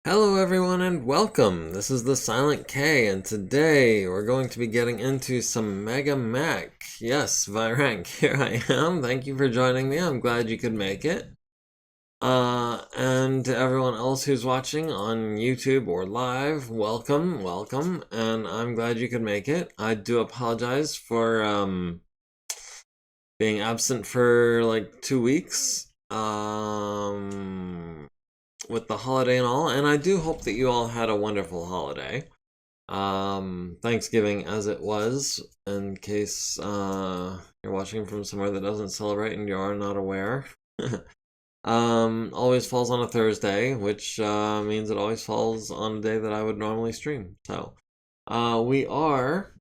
Hello everyone and welcome. This is the Silent K and today we're going to be getting into some MegaMek. Yes, Virank, here I am. Thank you for joining me. I'm glad you could make it. And to everyone else who's watching on YouTube or live, welcome, and I'm glad you could make it. I do apologize for being absent for like 2 weeks. With the holiday and all, and I do hope that you all had a wonderful holiday. Thanksgiving as it was, in case you're watching from somewhere that doesn't celebrate and you are not aware. Always falls on a Thursday, which means it always falls on a day that I would normally stream. So, we are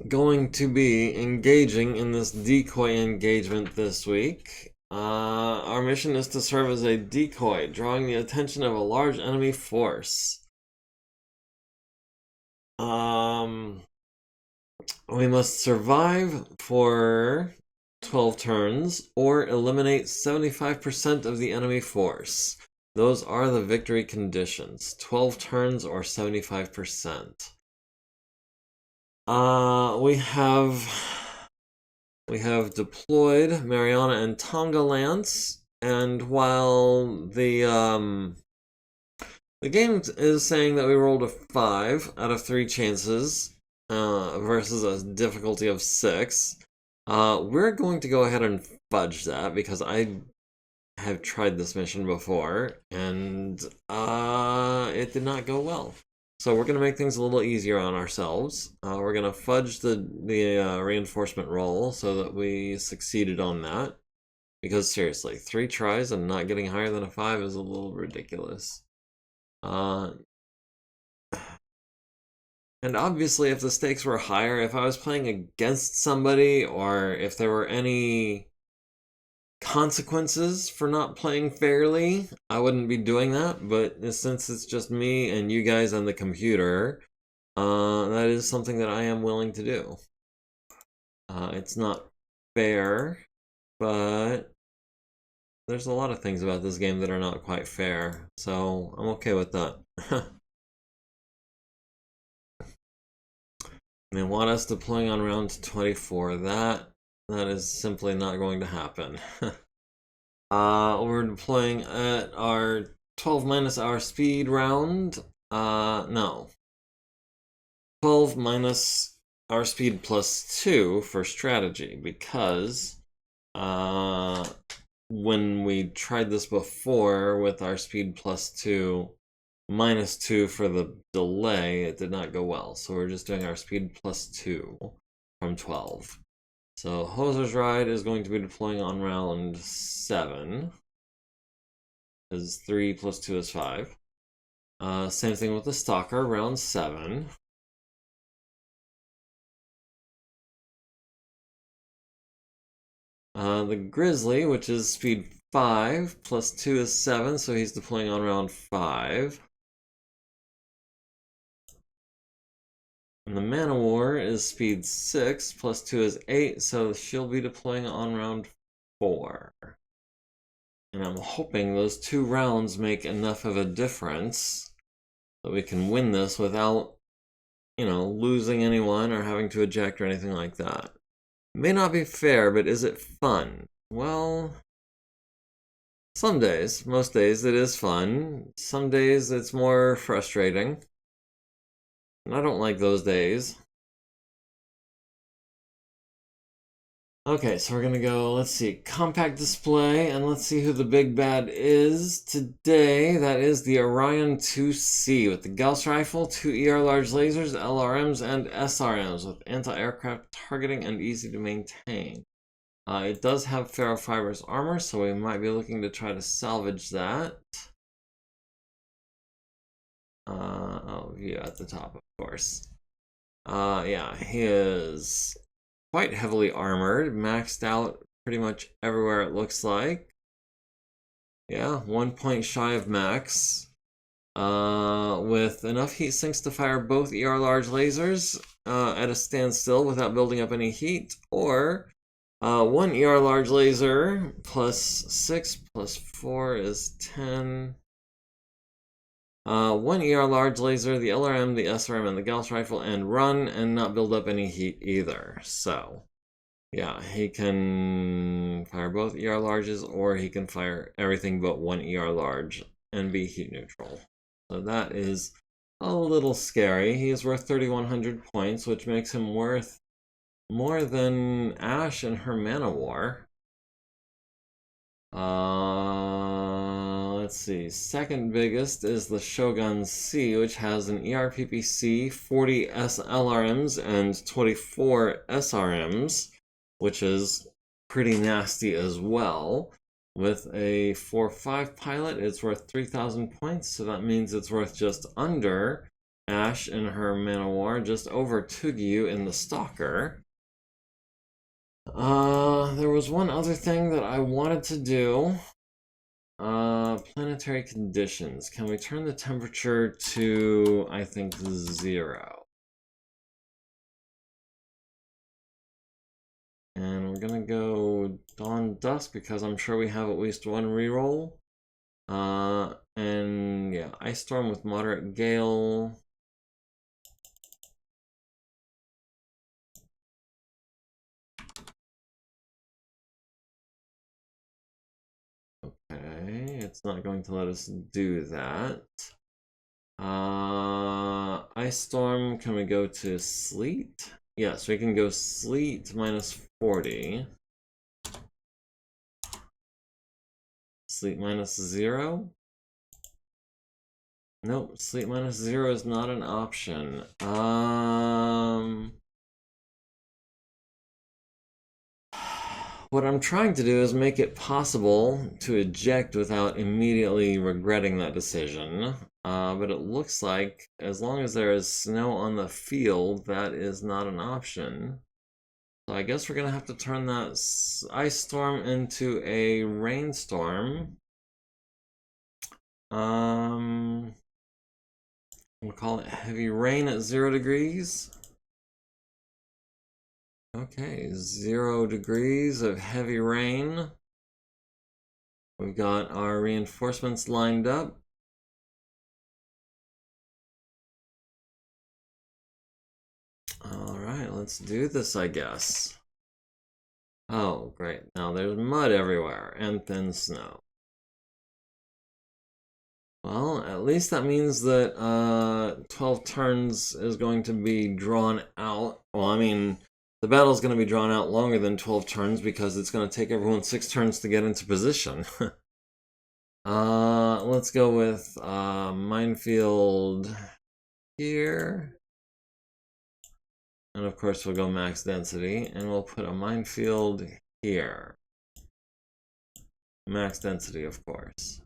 going to be engaging in this decoy engagement this week. Our mission is to serve as a decoy, drawing the attention of a large enemy force. We must survive for 12 turns or eliminate 75% of the enemy force. Those are the victory conditions. 12 turns or 75%. We have deployed Mariana and Tonga Lance, and while the game is saying that we rolled a 5 out of 3 chances versus a difficulty of 6, we're going to go ahead and fudge that because I have tried this mission before and it did not go well. So we're going to make things a little easier on ourselves. We're going to fudge the reinforcement roll so that we succeeded on that. Because seriously, 3 tries and not getting higher than a 5 is a little ridiculous. And obviously if the stakes were higher, if I was playing against somebody or if there were any consequences for not playing fairly, I wouldn't be doing that, but since it's just me and you guys and the computer, that is something that I am willing to do. It's not fair, but there's a lot of things about this game that are not quite fair, so I'm okay with that. They want us deploying on round 24. That is simply not going to happen. We're deploying at our 12 minus our speed round. No. 12 minus our speed plus 2 for strategy, because when we tried this before with our speed plus 2, minus 2 for the delay, it did not go well. So we're just doing our speed plus 2 from 12. So Hoser's Ride is going to be deploying on round 7. Because 3 plus 2 is 5. Same thing with the Stalker, round 7. The Grizzly, which is speed 5, plus 2 is 7, so he's deploying on round 5. And the Man-O-War is speed 6, plus 2 is 8, so she'll be deploying on round 4. And I'm hoping those 2 rounds make enough of a difference that we can win this without, losing anyone or having to eject or anything like that. May not be fair, but is it fun? Well, some days, most days it is fun. Some days it's more frustrating. And I don't like those days. Okay, so we're gonna go, let's see, compact display, and let's see who the big bad is today. That is the Orion 2C with the Gauss rifle, 2 ER large lasers, LRMs, and SRMs with anti-aircraft targeting and easy to maintain. It does have ferrofibrous armor, so we might be looking to try to salvage that. Yeah, at the top, of course. Yeah, he is quite heavily armored, maxed out pretty much everywhere it looks like. Yeah, 1 point shy of max. With enough heat sinks to fire both ER large lasers at a standstill without building up any heat, or 1 ER large laser plus 6 plus 4 is 10. 1 ER large laser, the LRM, the SRM, and the Gauss rifle, and run and not build up any heat either. So, yeah, he can fire both ER larges, or he can fire everything but 1 ER large and be heat neutral. So that is a little scary. He is worth 3,100 points, which makes him worth more than Ash and her Mana War. Let's see. Second biggest is the Shogun C, which has an ERPPC, 40 SLRMs, and 24 SRMs, which is pretty nasty as well. With a 4-5 pilot, it's worth 3,000 points, so that means it's worth just under Ash in her Mana War, just over Tugyu in the Stalker. There was one other thing that I wanted to do. Planetary conditions. Can we turn the temperature to, I think, 0? And we're gonna go Dawn Dusk because I'm sure we have at least one reroll. And yeah, Ice Storm with moderate gale. Okay, it's not going to let us do that. Ice Storm, can we go to Sleet? Yes, we can go Sleet minus 40. Sleet minus 0? Nope, Sleet minus 0 is not an option. What I'm trying to do is make it possible to eject without immediately regretting that decision. But it looks like as long as there is snow on the field, that is not an option. So I guess we're gonna have to turn that ice storm into a rainstorm. We'll call it heavy rain at 0 degrees. Okay, 0 degrees of heavy rain. We've got our reinforcements lined up. Alright, let's do this, I guess. Oh, great. Now there's mud everywhere and thin snow. Well, at least that means that 12 turns is going to be drawn out. Well, I mean, the battle's going to be drawn out longer than 12 turns because it's going to take everyone 6 turns to get into position. Let's go with minefield here. And of course we'll go max density, and we'll put a minefield here. Max density, of course.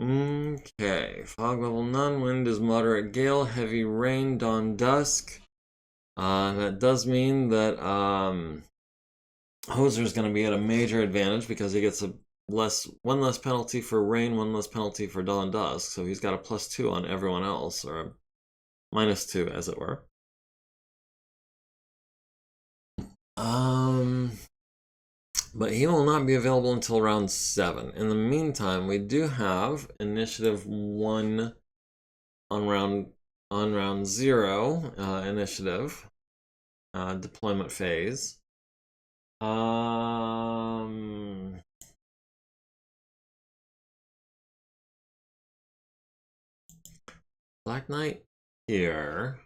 Okay, fog level none, wind is moderate gale, heavy rain, dawn dusk. That does mean that Hoser's going to be at a major advantage because he gets one less penalty for rain, one less penalty for dawn dusk, so he's got a +2 on everyone else, or a -2 as it were. But he will not be available until round 7. In the meantime, we do have initiative 1 on round 0 initiative deployment phase. Black Knight here.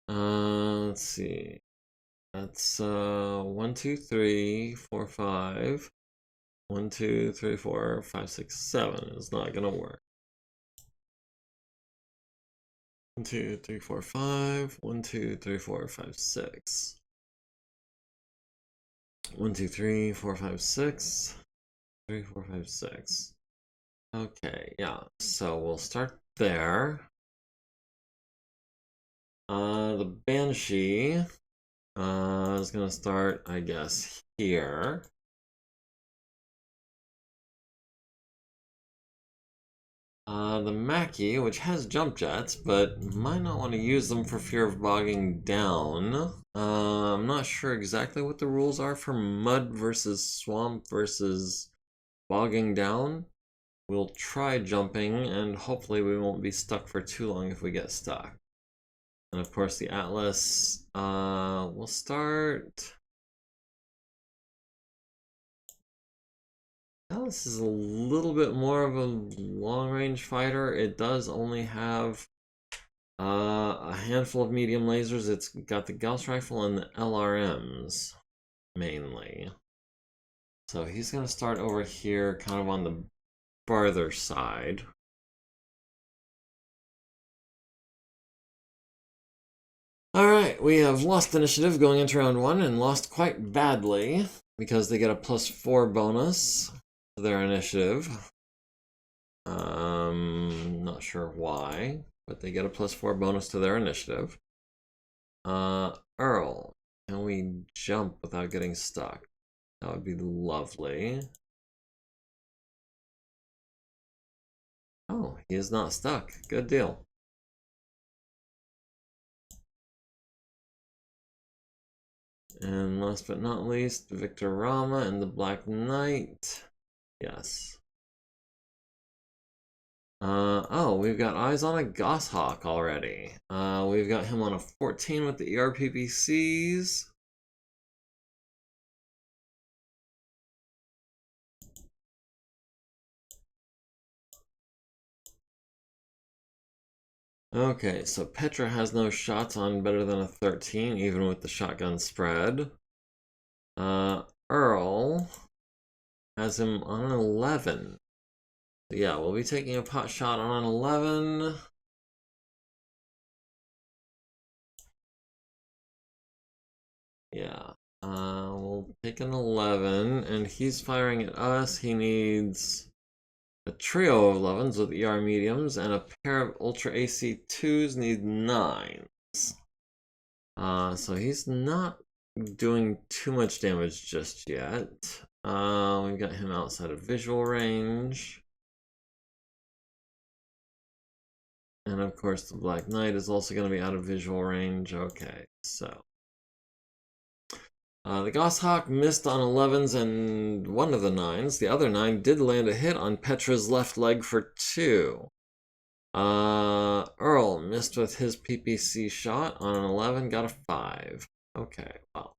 Let's see. That's 1, 2, 3, 4, 5. 1, 2, 3, 4, 5, 6, 7 is not gonna work. 1, 2, 3, 4, 5. 1, 2, 3, 4, 5, 6. 1, 2, 3, 4, 5, 6. 3, 4, 5, 6. Okay, yeah. So we'll start there. The Banshee is gonna start, I guess, here. The Mackie, which has jump jets, but might not want to use them for fear of bogging down. I'm not sure exactly what the rules are for mud versus swamp versus bogging down. We'll try jumping, and hopefully we won't be stuck for too long if we get stuck. And of course the Atlas, we'll start... Atlas is a little bit more of a long-range fighter. It does only have a handful of medium lasers. It's got the Gauss rifle and the LRMs, mainly. So he's going to start over here, kind of on the farther side. Alright, we have lost initiative going into round 1 and lost quite badly because they get a +4 bonus to their initiative. Not sure why, but they get a +4 bonus to their initiative. Earl, can we jump without getting stuck? That would be lovely. Oh, he is not stuck. Good deal. And last but not least, Victor Rama and the Black Knight. Yes. Oh, we've got eyes on a Goshawk already. We've got him on a 14 with the ERPPCs. Okay, so Petra has no shots on better than a 13, even with the shotgun spread. Earl has him on an 11. So yeah, we'll be taking a pot shot on an 11. Yeah, we'll take an 11, and he's firing at us. He needs a trio of 11s with ER mediums, and a pair of Ultra AC2s need 9s. So he's not doing too much damage just yet. We've got him outside of visual range. And of course the Black Knight is also going to be out of visual range. Okay, so... the Goshawk missed on 11s and one of the 9s. The other 9 did land a hit on Petra's left leg for 2. Earl missed with his PPC shot on an 11, got a 5. Okay, well.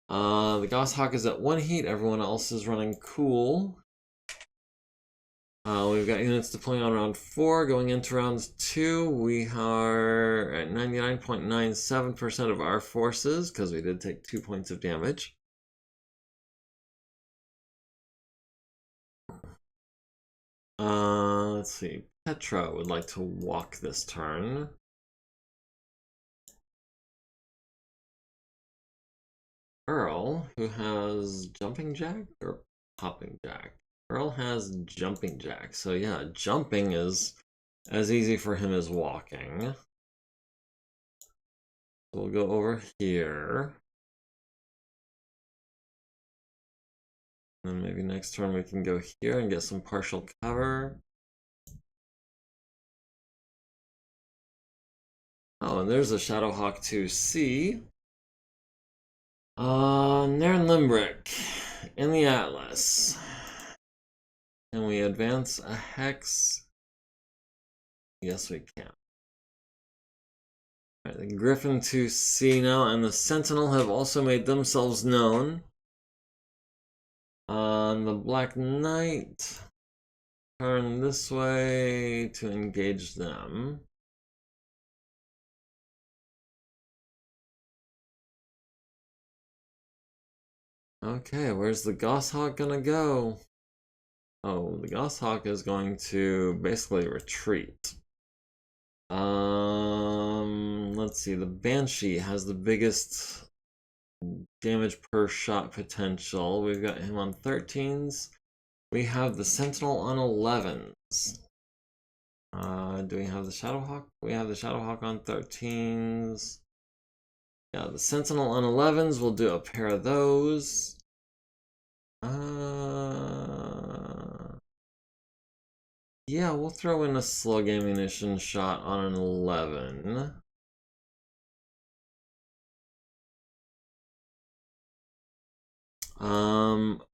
The Goshawk is at 1 heat, everyone else is running cool. We've got units deploying on round 4. Going into round 2, we are at 99.97% of our forces, because we did take 2 points of damage. Let's see. Petra would like to walk this turn. Earl, who has jumping jack or popping jack? Earl has jumping jack, so yeah, jumping is as easy for him as walking. We'll go over here. And maybe next turn we can go here and get some partial cover. Oh, and there's a Shadowhawk 2C. Nairn Limbrick in the Atlas. Can we advance a hex? Yes, we can. All right, the Griffin 2C now and the Sentinel have also made themselves known. The Black Knight, turn this way to engage them. Okay, where's the Goshawk gonna go? Oh, the Goshawk is going to basically retreat. Let's see, the Banshee has the biggest damage per shot potential. We've got him on 13s. We have the Sentinel on 11s. Do we have the Shadowhawk? We have the Shadowhawk on 13s. Yeah, the Sentinel on 11s. We'll do a pair of those. Yeah, we'll throw in a slug ammunition shot on an 11.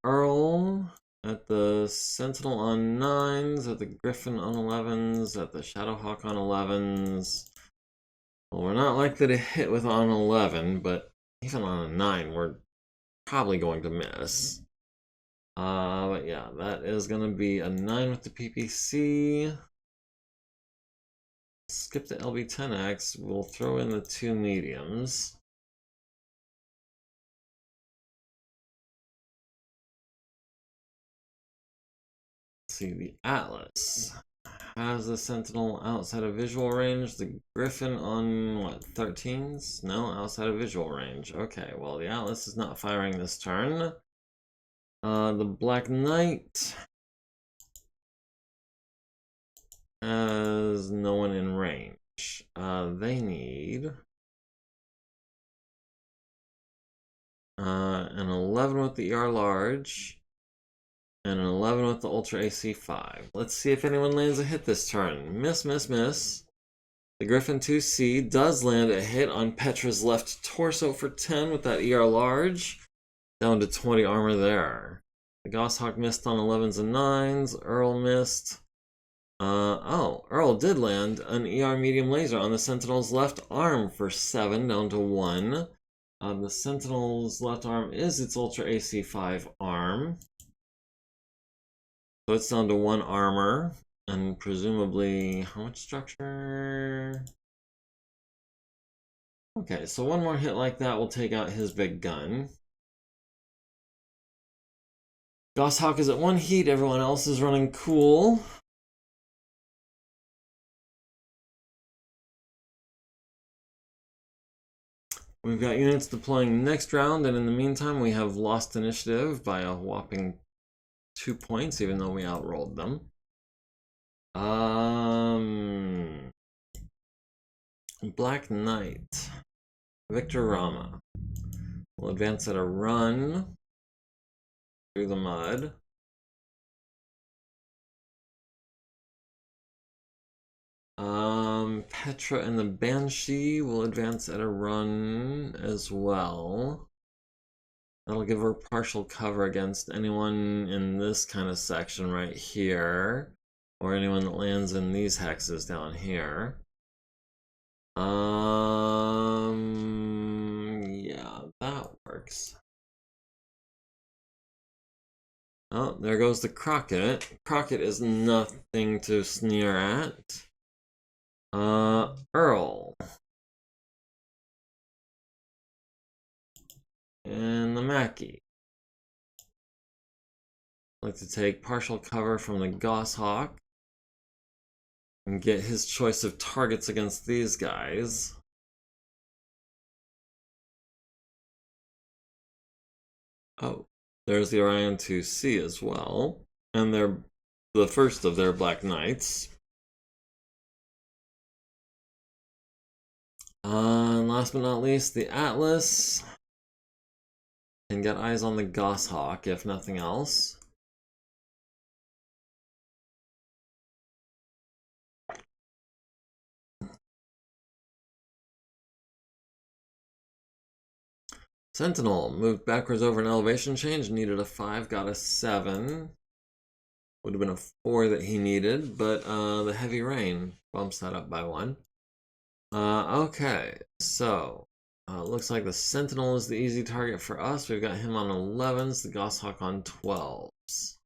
Earl at the Sentinel on 9s, at the Griffin on 11s, at the Shadowhawk on 11s. Well, we're not likely to hit with on 11, but even on a 9, we're probably going to miss. But yeah, that is going to be a 9 with the PPC. Skip the LB10X. We'll throw in the 2 mediums. Let's see, the Atlas has the Sentinel outside of visual range. The Griffin on, what, 13s? No, outside of visual range. Okay, well, the Atlas is not firing this turn. The Black Knight has no one in range. They need an 11 with the ER large and an 11 with the Ultra AC5. Let's see if anyone lands a hit this turn. Miss, miss, miss. The Griffin 2C does land a hit on Petra's left torso for 10 with that ER large. Down to 20 armor there. The Goshawk missed on 11s and 9s. Earl missed. Oh, Earl did land an ER medium laser on the Sentinel's left arm for 7, down to 1. The Sentinel's left arm is its Ultra AC5 arm. So it's down to 1 armor. And presumably, how much structure? Okay, so one more hit like that will take out his big gun. Goshawk is at 1 heat, everyone else is running cool. We've got units deploying next round, and in the meantime we have lost initiative by a whopping 2 points, even though we outrolled them. Black Knight. Victor Rama will advance at a run through the mud. Petra and the Banshee will advance at a run as well. That'll give her partial cover against anyone in this kind of section right here, or anyone that lands in these hexes down here. Yeah, that works. Oh, there goes the Crockett. Crockett is nothing to sneer at. Earl. And the Mackie. I'd like to take partial cover from the Goshawk and get his choice of targets against these guys. Oh, there's the Orion 2C as well. And they're the first of their Black Knights. And last but not least, the Atlas can get eyes on the Goshawk, if nothing else. Sentinel moved backwards over an elevation change, needed a 5, got a 7. Would have been a 4 that he needed, but the heavy rain bumps that up by 1. Okay, so looks like the Sentinel is the easy target for us. We've got him on 11s, the Goshawk on 12s.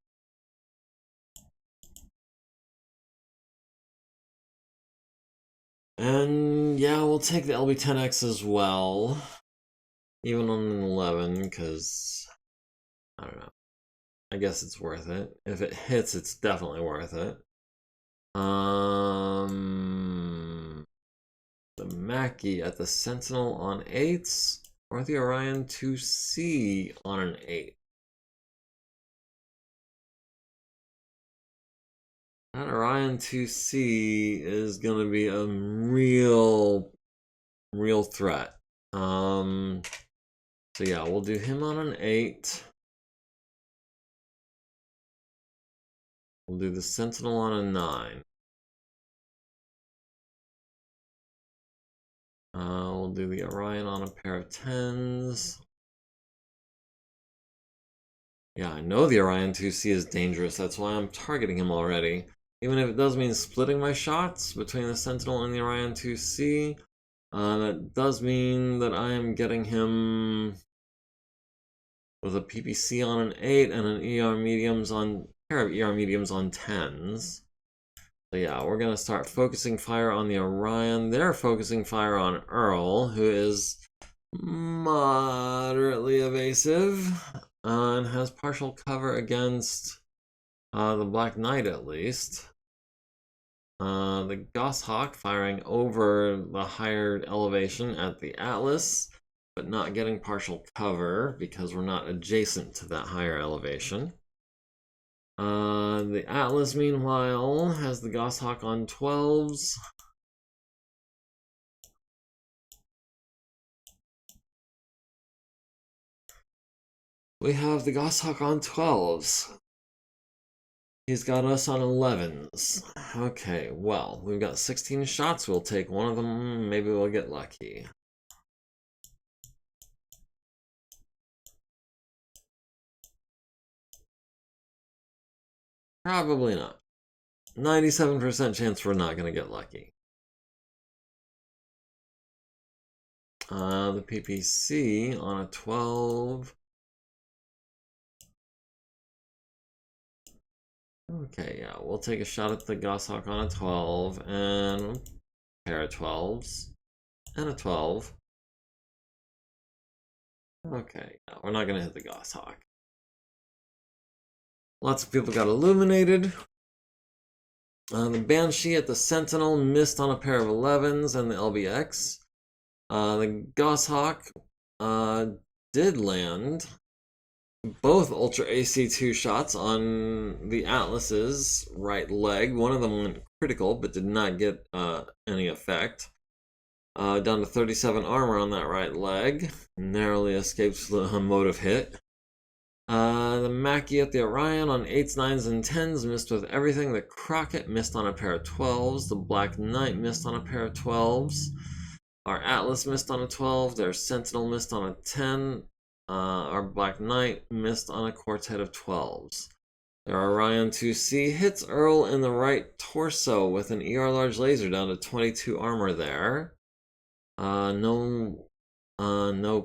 And yeah, we'll take the LB10X as well, even on an 11, because I don't know. I guess it's worth it. If it hits, it's definitely worth it. The Mackie at the Sentinel on 8s, or the Orion 2C on an 8. That Orion 2C is gonna be a real threat. So yeah, we'll do him on an 8. We'll do the Sentinel on a 9. We'll do the Orion on a pair of 10s. Yeah, I know the Orion 2C is dangerous. That's why I'm targeting him already. Even if it does mean splitting my shots between the Sentinel and the Orion 2C, that does mean that I am getting him with a PPC on an 8 and an ER mediums on pair of ER mediums on 10s. So yeah, we're gonna start focusing fire on the Orion. They're focusing fire on Earl, who is moderately evasive and has partial cover against the Black Knight at least. The Goshawk firing over the higher elevation at the Atlas, but not getting partial cover because we're not adjacent to that higher elevation. The Atlas, meanwhile, has the Goshawk on 12s. We have the Goshawk on 12s. He's got us on 11s. Okay, well, we've got 16 shots. We'll take one of them. Maybe we'll get lucky. Probably not. 97% chance we're not going to get lucky. The PPC on a 12. Okay, yeah, we'll take a shot at the Goshawk on a 12 and a pair of 12s and a 12. Okay, yeah, we're not gonna hit the Goshawk. Lots of people got illuminated. The Banshee at the Sentinel missed on a pair of 11s and the LBX. The Goshawk did land both Ultra AC2 shots on the Atlas's right leg. One of them went critical, but did not get any effect. Down to 37 armor on that right leg. Narrowly escapes the motive hit. The Mackie at the Orion on 8s, 9s, and 10s missed with everything. The Crockett missed on a pair of 12s. The Black Knight missed on a pair of 12s. Our Atlas missed on a 12. Their Sentinel missed on a 10. Our Black Knight missed on a quartet of 12s. Their Orion 2C hits Earl in the right torso with an ER large laser down to 22 armor there. No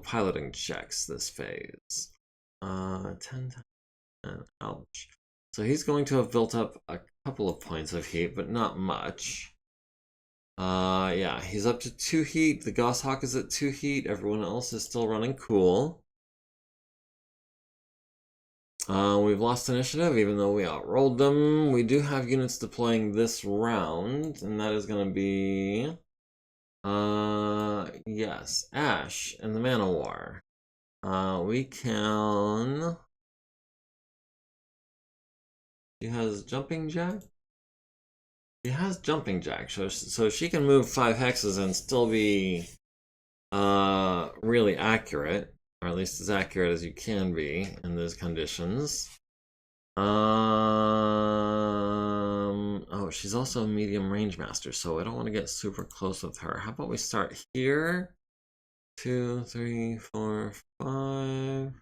piloting checks this phase. 10, and ouch. So he's going to have built up a couple of points of heat, but not much. Yeah, he's up to 2 heat. The Goshawk is at 2 heat. Everyone else is still running cool. We've lost initiative, even though we outrolled them. We do have units deploying this round, and that is going to be... yes, Ash and the Mana War. We can... She has Jumping Jack? She has Jumping Jack, so she can move 5 hexes and still be really accurate, or at least as accurate as you can be in those conditions. Oh, she's also a medium range master, so I don't want to get super close with her. How about we start here? 2, 3, 4, 5.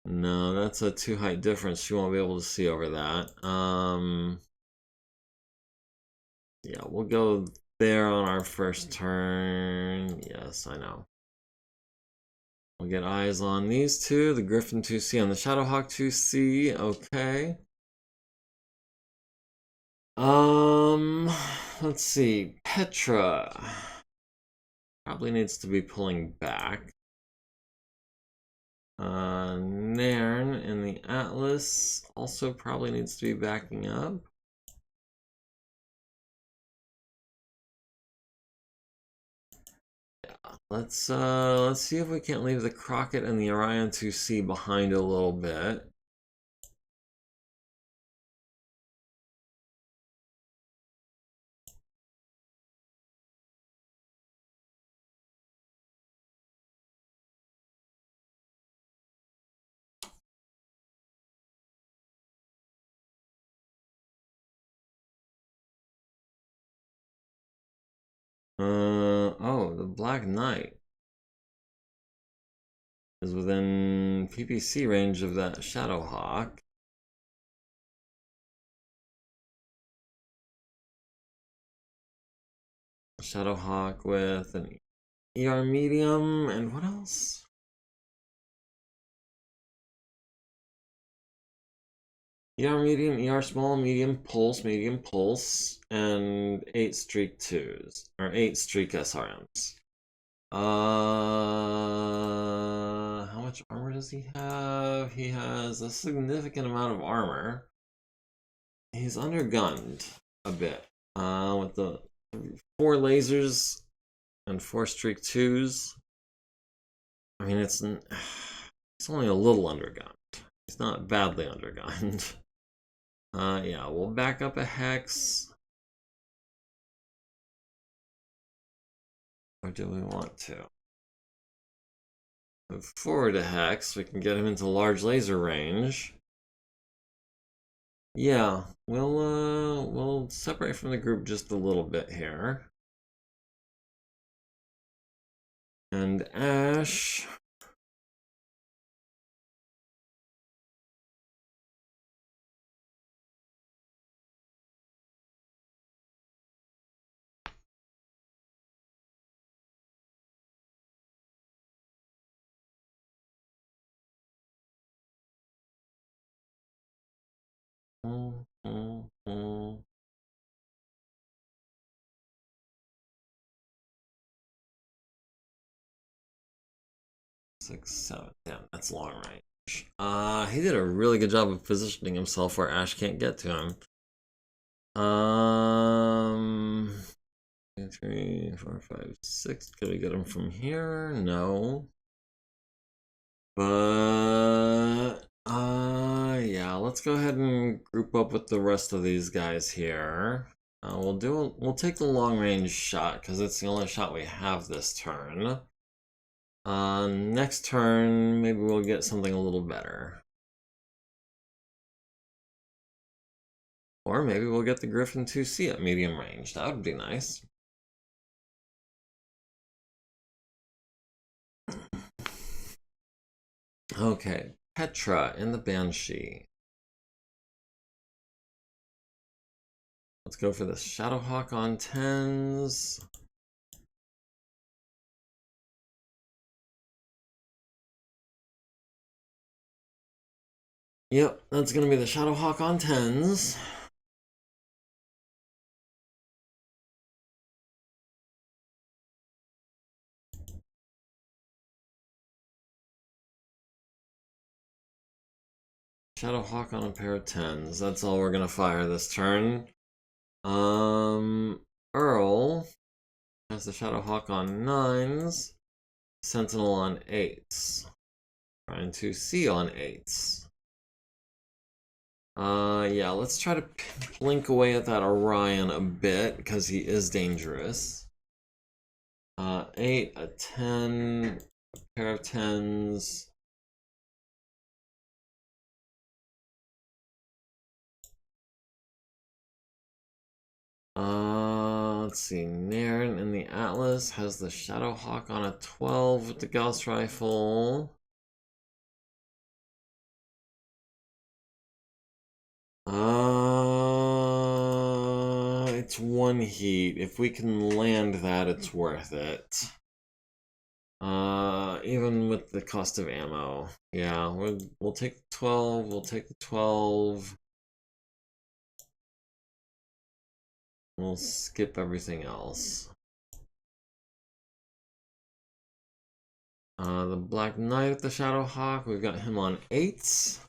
No, that's a 2 height difference. She won't be able to see over that. Yeah, we'll go there on our first turn. Yes, I know. We'll get eyes on these two, the Griffin 2C and the Shadowhawk 2C. Okay. Let's see. Petra probably needs to be pulling back. Nairn in the Atlas also probably needs to be backing up. Yeah, let's see if we can't leave the Crockett and the Orion 2C behind a little bit. Black Knight is within PPC range of that Shadowhawk. Shadowhawk with an ER medium, and what else? ER medium, ER small, medium pulse, and 8 streak 2s, or 8 streak SRMs. How much armor does he have? He has a significant amount of armor. He's undergunned a bit, with the 4 lasers and 4 streak 2s. I mean, it's only a little undergunned. He's not badly undergunned. Yeah, we'll back up a hex. Or do we want to? Move forward a hex, we can get him into large laser range. Yeah, we'll separate from the group just a little bit here. And Ash. Six, 7. Damn, that's long range. He did a really good job of positioning himself where Ash can't get to him. 2, 3, 4, 5, 6. Can we get him from here? No. But yeah, let's go ahead and group up with the rest of these guys here. We'll take the long range shot because it's the only shot we have this turn. Next turn, maybe we'll get something a little better. Or maybe we'll get the Griffin 2C at medium range. That would be nice. Okay, Petra in the Banshee. Let's go for the Shadowhawk on 10s. Yep, that's gonna be the Shadowhawk on 10s. Shadowhawk on a pair of 10s. That's all we're gonna fire this turn. Earl has the Shadowhawk on 9s. Sentinel on 8s. Trying to see on 8s. Yeah, let's try to blink away at that Orion a bit, because he is dangerous. 8, a 10, a pair of 10s. Let's see, Nairn in the Atlas has the Shadowhawk on a 12 with the Gauss Rifle. It's 1 heat. If we can land that, it's worth it. Even with the cost of ammo. Yeah, we'll take the 12, we'll take the 12. We'll skip everything else. The Black Knight at the Shadowhawk, we've got him on 8s.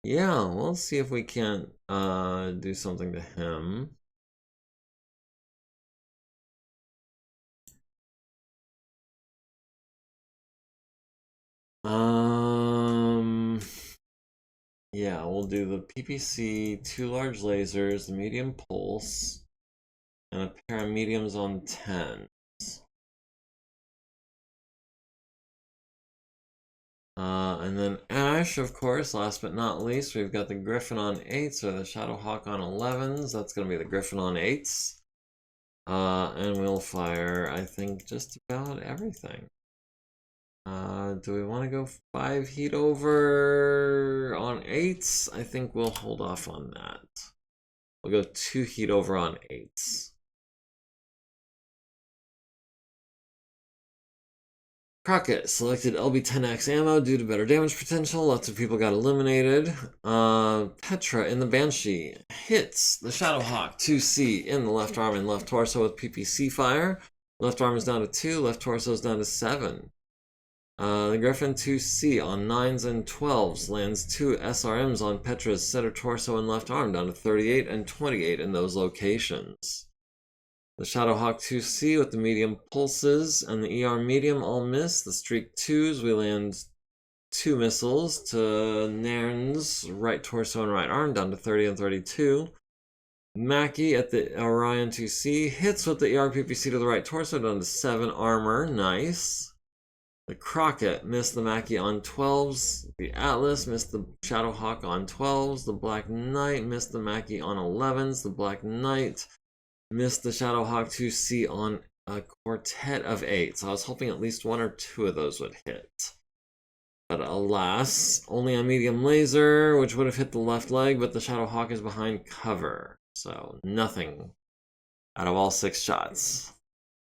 Yeah, we'll see if we can't do something to him. Yeah, we'll do the PPC, 2 large lasers, the medium pulse, and a pair of mediums on 10s. And then Ash, of course, last but not least, we've got the Griffin on 8s or the Shadowhawk on 11s. That's going to be the Griffin on 8s. And we'll fire, I think, just about everything. Do we want to go 5 heat over on 8s? I think we'll hold off on that. We'll go 2 heat over on 8s. Crockett selected LB10X ammo due to better damage potential. Lots of people got eliminated. Petra in the Banshee hits the Shadowhawk 2C in the left arm and left torso with PPC fire. Left arm is down to 2, left torso is down to 7. The Griffin 2C on 9s and 12s lands 2 SRMs on Petra's center torso and left arm down to 38 and 28 in those locations. The Shadowhawk 2C with the medium pulses and the ER medium all miss. The Streak 2s, we land 2 missiles to Nairn's right torso and right arm down to 30 and 32. Mackie at the Orion 2C hits with the ER PPC to the right torso down to 7 armor. Nice. The Crockett missed the Mackie on 12s. The Atlas missed the Shadowhawk on 12s. The Black Knight missed the Mackie on 11s. The Black Knight missed the Shadowhawk 2C on a quartet of 8. So I was hoping at least 1 or 2 of those would hit. But alas, only a medium laser, which would have hit the left leg, but the Shadowhawk is behind cover. So nothing out of all 6 shots.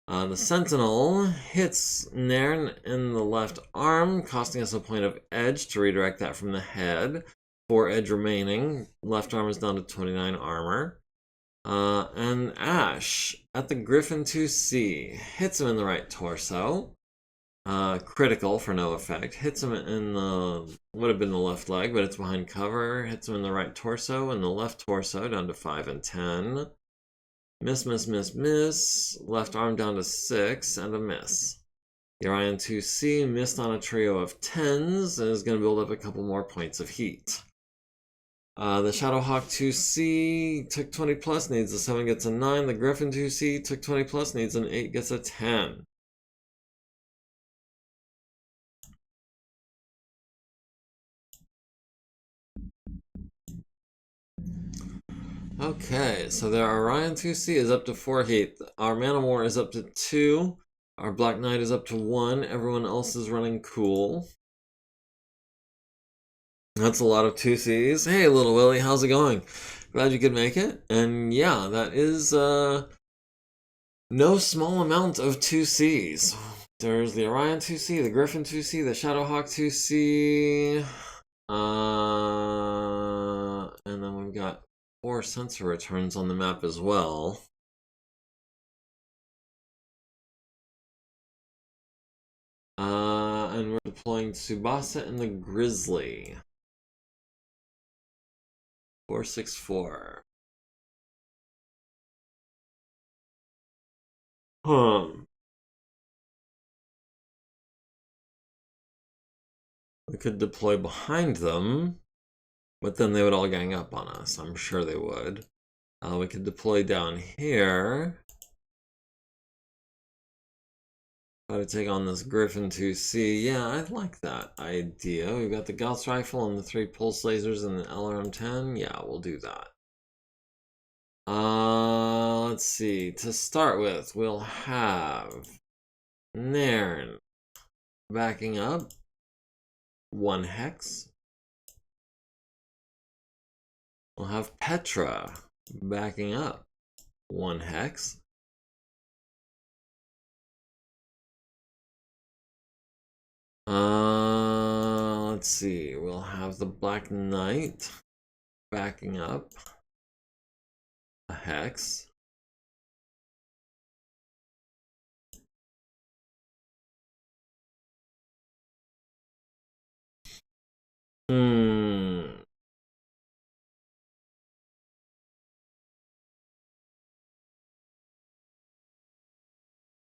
The Sentinel hits Nairn in the left arm, costing us a point of edge to redirect that from the head. 4 edge remaining. Left arm is down to 29 armor. And Ash at the Griffin 2C hits him in the right torso. Critical for no effect. Hits him in the, would have been the left leg, but it's behind cover. Hits him in the right torso and the left torso down to 5 and 10. Miss, miss, miss, miss. Left arm down to 6 and a miss. The Orion 2C missed on a trio of 10s and is going to build up a couple more points of heat. The Shadowhawk 2C took 20 plus, needs a 7, gets a 9. The Griffin 2C took 20 plus, needs an 8, gets a 10. Okay, so their Orion 2C is up to 4 heat. Our Man of War is up to 2. Our Black Knight is up to 1. Everyone else is running cool. That's a lot of 2Cs. Hey, little Willie, how's it going? Glad you could make it. And yeah, that is no small amount of 2Cs. There's the Orion 2C, the Griffin 2C, the Shadowhawk 2C. And then we've got 4 sensor returns on the map as well. And we're deploying Tsubasa and the Grizzly. 464. We could deploy behind them, but then they would all gang up on us. I'm sure they would. We could deploy down here. Try to take on this Griffin 2C. Yeah, I like that idea. We've got the Gauss rifle and the 3 pulse lasers and the LRM-10. Yeah, we'll do that. Let's see. To start with, we'll have Nairn backing up. 1 hex. We'll have Petra backing up. 1 hex. Let's see. We'll have the Black Knight backing up. A hex.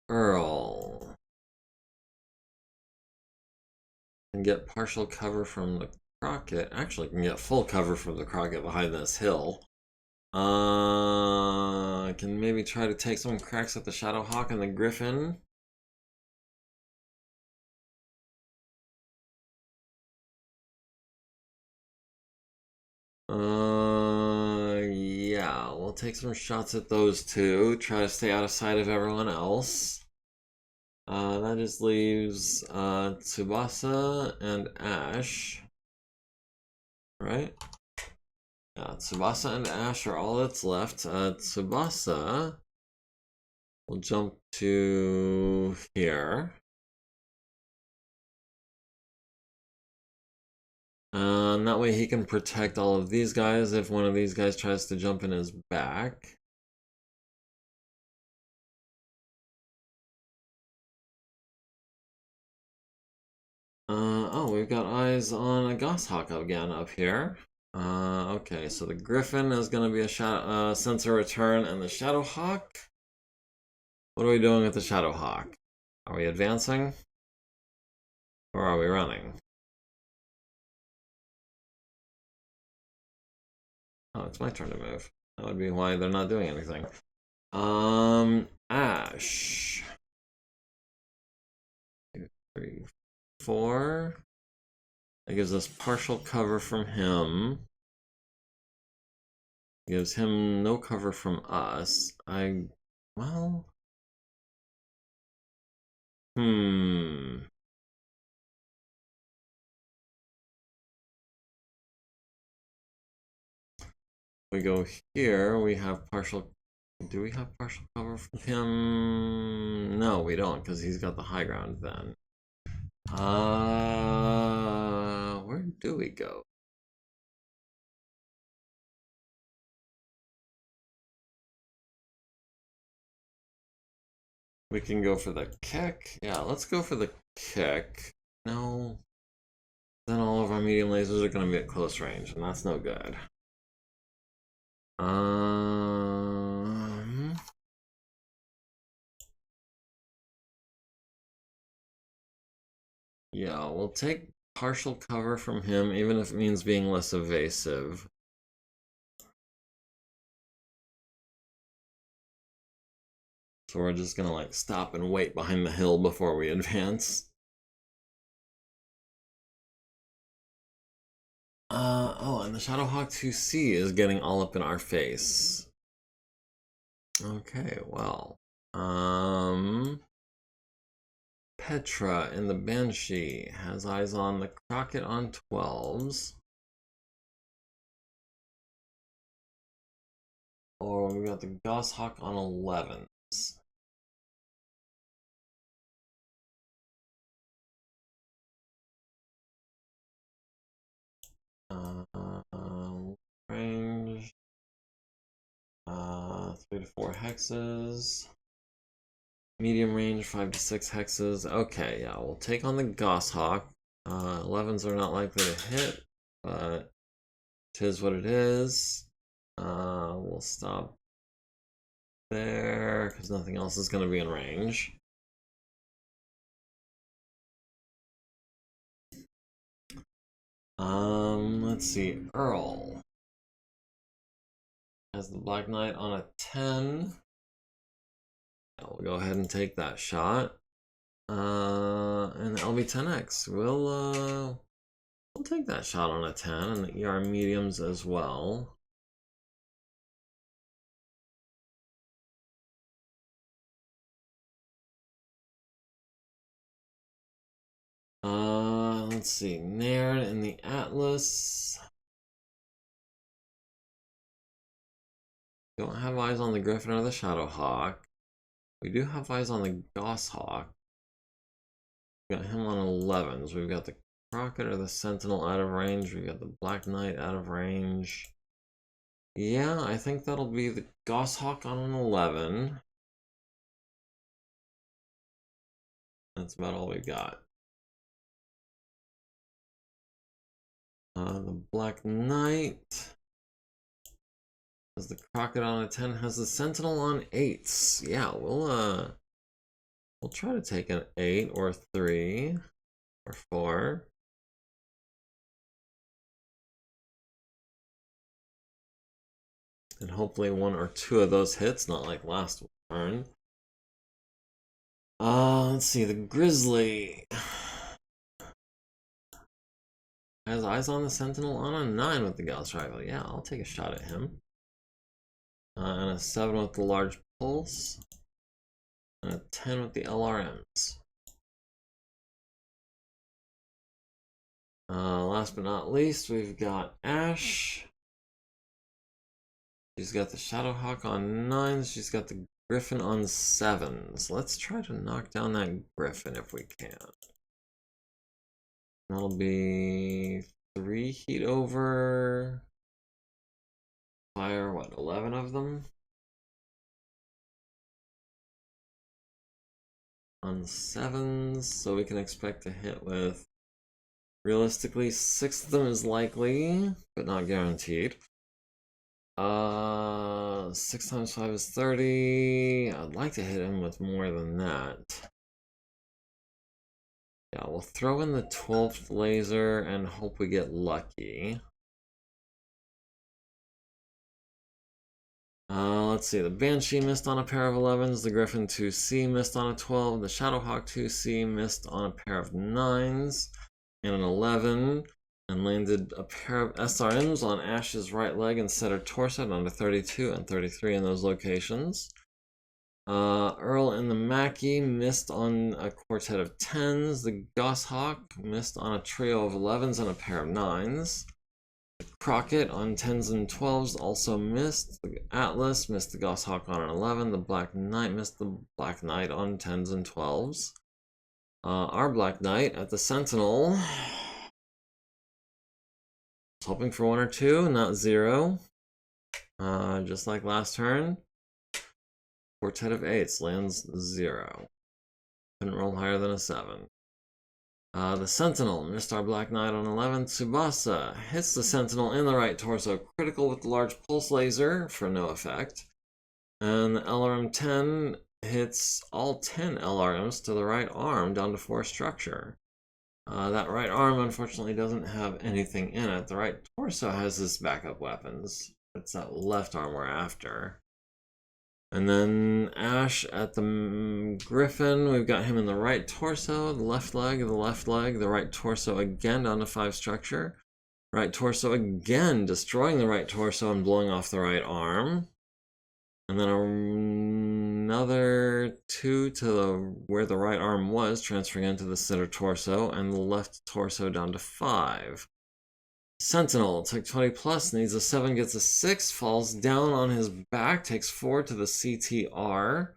Earl. Can get partial cover from the Crockett. Actually, can get full cover from the Crockett behind this hill. I can maybe try to take some cracks at the Shadowhawk and the Griffin. Yeah, we'll we'll take some shots at those two. Try to stay out of sight of everyone else. That just leaves Tsubasa and Ash. Right? Yeah, Tsubasa and Ash are all that's left. Tsubasa will jump to here. That way he can protect all of these guys if one of these guys tries to jump in his back. Oh, we've got eyes on a goshawk again up here. Okay, so the griffin is going to be a sensor return, and the shadowhawk. What are we doing with the shadowhawk? Are we advancing? Or are we running? Oh, it's my turn to move. That would be why they're not doing anything. Ash. 2, 3, 4. That gives us partial cover from him. Gives him no cover from us. Well... We go here, we have partial... Do we have partial cover from him? No, we don't, because he's got the high ground then. Where do we go? We can go for the kick. Yeah, let's go for the kick. No. Then all of our medium lasers are going to be at close range, and that's no good. Yeah, we'll take partial cover from him, even if it means being less evasive. So we're just gonna like stop and wait behind the hill before we advance. Oh, and the Shadowhawk 2C is getting all up in our face. Okay, well. Petra in the Banshee has eyes on the Crockett on 12s. Or we got the Goshawk on 11s. Range 3 to 4 hexes. Medium range 5 to 6 hexes. Okay, yeah, we'll take on the Goshawk. 11s are not likely to hit, but it is what it is. We'll stop there because nothing else is going to be in range. Let's see. Earl has the Black Knight on a 10. We'll go ahead and take that shot. And LB10X. We'll take that shot on a 10 and the ER mediums as well. Let's see. Nairn in the Atlas. Don't have eyes on the Griffin or the Shadowhawk. We do have eyes on the Goshawk. We got him on 11s. We've got the Crockett or the Sentinel out of range. We've got the Black Knight out of range. Yeah, I think that'll be the Goshawk on an 11. That's about all we got. The Black Knight has the Crockett on a 10, has the Sentinel on 8s. Yeah, we'll try to take an 8 or 3 or 4. And hopefully 1 or 2 of those hits, not like last turn. Let's see, the Grizzly has eyes on the Sentinel on a 9 with the Gauss rifle. Yeah, I'll take a shot at him. and a 7 with the large pulse, and a 10 with the LRMs. Last but not least, we've got Ash. She's got the Shadowhawk on 9s. She's got the Griffin on 7s. Let's try to knock down that Griffin if we can. That'll be 3 heat over. Fire, what, 11 of them? On 7s, so we can expect to hit with, realistically, 6 of them is likely, but not guaranteed. 6 times 5 is 30. I'd like to hit him with more than that. Yeah, we'll throw in the 12th laser and hope we get lucky. Let's see, the Banshee missed on a pair of 11s, the Griffin 2C missed on a 12, the Shadowhawk 2C missed on a pair of 9s and an 11, and landed a pair of SRMs on Ash's right leg and set her torso down to 32 and 33 in those locations. Earl and the Mackie missed on a quartet of 10s, the Goshawk missed on a trio of 11s and a pair of 9s. Crockett on 10s and 12s also missed. The Atlas missed the Goshawk on an 11. The Black Knight missed the Black Knight on 10s and 12s. Our Black Knight at the Sentinel was hoping for 1 or 2, not 0. Just like last turn. Quartet of 8s lands 0. Couldn't roll higher than a 7. The Sentinel missed our Black Knight on 11. Tsubasa hits the Sentinel in the right torso, critical with the large pulse laser for no effect. And the LRM-10 hits all 10 LRMs to the right arm down to 4 structure. That right arm unfortunately doesn't have anything in it. The right torso has his backup weapons. It's that left arm we're after. And then Ash at the Griffin, we've got him in the right torso, the left leg, the right torso again down to 5 structure. Right torso again, destroying the right torso and blowing off the right arm. And then another 2 to where the right arm was, transferring into the center torso, and the left torso down to 5. Sentinel took 20 plus, needs a 7, gets a 6, falls down on his back, takes 4 to the CTR,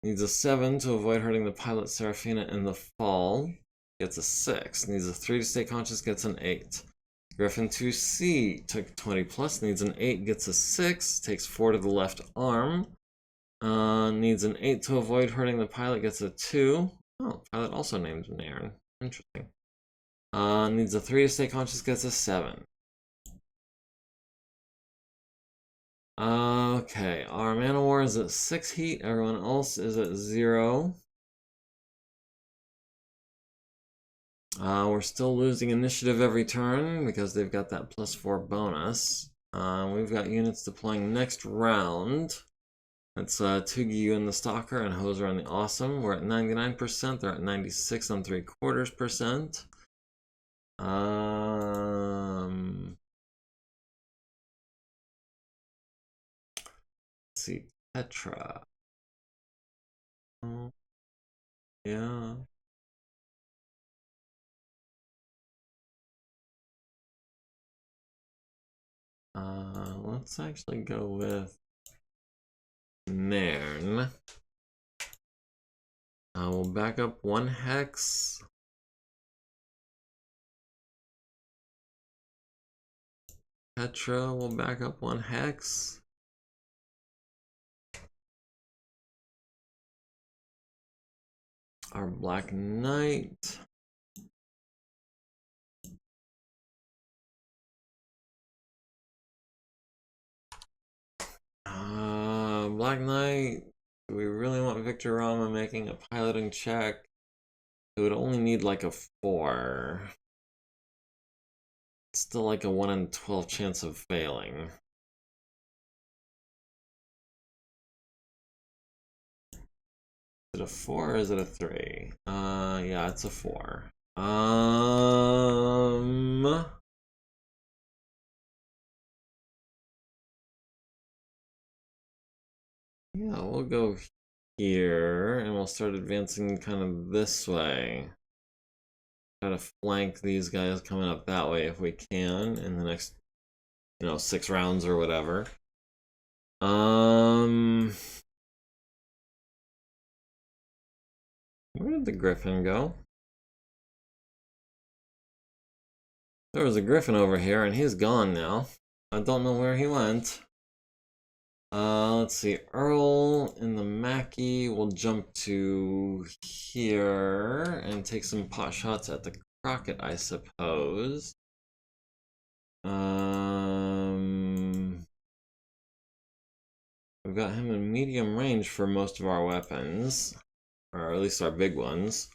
needs a 7 to avoid hurting the pilot Seraphina in the fall, gets a 6, needs a 3 to stay conscious, gets an 8. Griffin 2C took 20 plus, needs an 8, gets a 6, takes 4 to the left arm, needs an 8 to avoid hurting the pilot, gets a 2. Oh, pilot also named Nairn. Interesting. Needs a 3 to stay conscious, gets a 7. Okay, our Man of War is at 6 heat, everyone else is at 0. We're still losing initiative every turn because they've got that +4 bonus. We've got units deploying next round. That's Tugiyu and the Stalker and Hoser and the Awesome. We're at 99%, they're at 96 and 3/4%. Let's see, Petra. Oh, yeah. Let's actually go with Nairn. We'll back up 1 hex. Petra will back up 1 hex. Our Black Knight. Black Knight. Do we really want Victor Rama making a piloting check? It would only need like a 4. It's still like a 1 in 12 chance of failing. Is it a 4 or is it a 3? Yeah, it's a 4. go here, and we'll start advancing kind of this way. Try to flank these guys coming up that way if we can in the next, 6 rounds or whatever. Where did the Griffin go? There was a Griffin over here, and he's gone now. I don't know where he went. Let's see. Earl in the MekHQ will jump to here and take some pot shots at the Crockett, I suppose. We've got him in medium range for most of our weapons, or at least our big ones.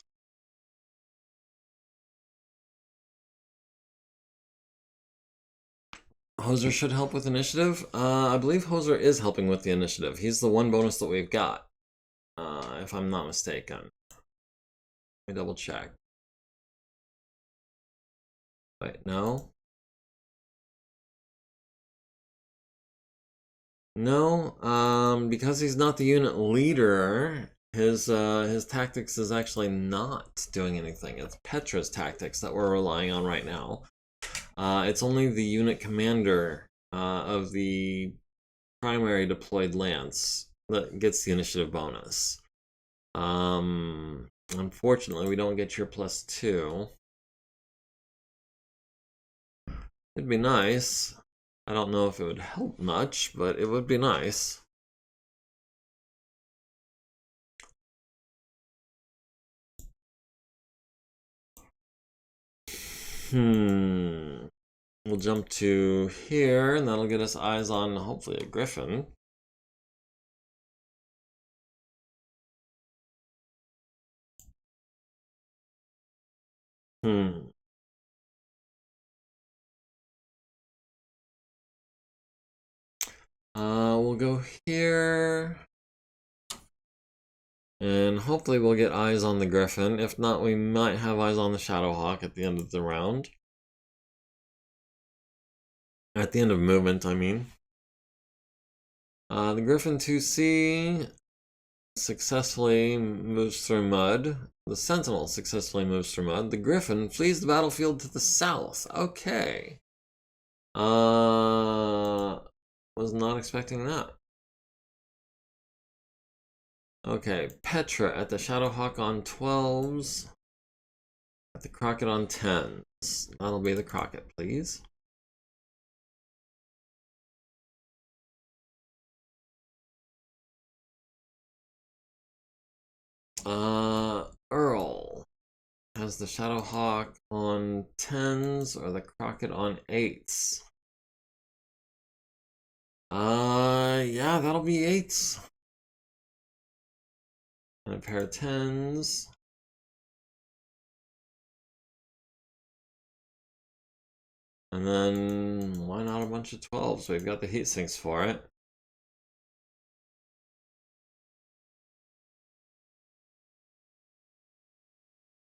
Hoser should help with initiative. I believe Hoser is helping with the initiative. He's the one bonus that we've got, if I'm not mistaken. Let me double check. Wait, no. No, because he's not the unit leader, his tactics is actually not doing anything. It's Petra's tactics that we're relying on right now. It's only the unit commander of the primary deployed lance that gets the initiative bonus. Unfortunately, we don't get your +2. It'd be nice. I don't know if it would help much, but it would be nice. We'll jump to here, and that'll get us eyes on, hopefully, a Griffin. We'll go here. And hopefully we'll get eyes on the Griffin. If not, we might have eyes on the Shadowhawk at the end of the round. At the end of movement, I mean. The Griffin 2C successfully moves through mud. The Sentinel successfully moves through mud. The Griffin flees the battlefield to the south. Okay. Was not expecting that. Okay, Petra at the Shadowhawk on 12s. At the Crockett on 10s. That'll be the Crockett, please. Earl has the Shadowhawk on 10s or the Crockett on 8s. Yeah, that'll be 8s. And a pair of 10s. And then, why not a bunch of 12s? We've got the heat sinks for it.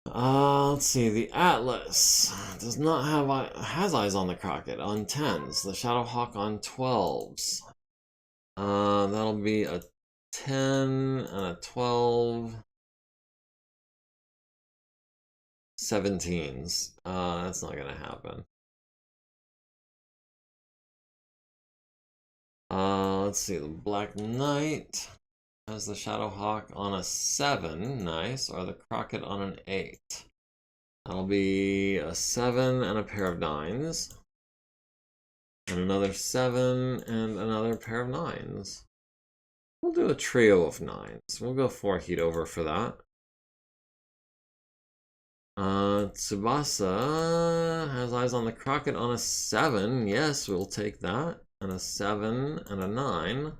Let's see. The Atlas does not has eyes on the Crockett on 10s. The Shadowhawk on 12s. That'll be a 10 and a 12. 17s. That's not gonna happen. Let's see. The Black Knight has the Shadowhawk on a 7, nice, or the Crockett on an 8. That'll be a 7 and a pair of 9s. And another 7 and another pair of 9s. We'll do a trio of 9s. We'll go 4 heat over for that. Tsubasa has eyes on the Crockett on a 7. Yes, we'll take that. And a 7 and a 9.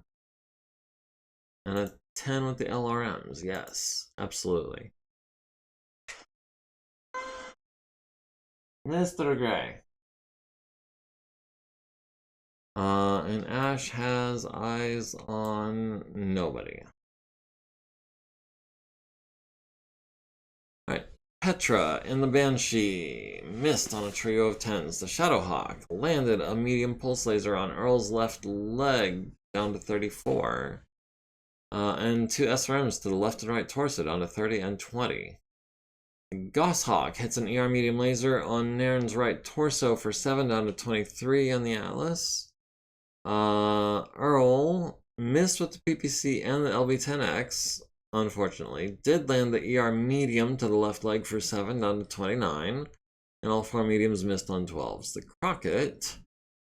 And a 10 with the LRMs. Yes, absolutely. Mr. Gray. And Ash has eyes on nobody. Alright, Petra in the Banshee. Missed on a trio of 10s. The Shadowhawk landed a medium pulse laser on Earl's left leg down to 34. And 2 SRMs to the left and right torso down to 30 and 20. Goshawk hits an ER medium laser on Nairn's right torso for 7 down to 23 on the Atlas. Earl missed with the PPC and the LB10X, unfortunately. Did land the ER medium to the left leg for 7 down to 29. And all 4 mediums missed on 12s. The Crockett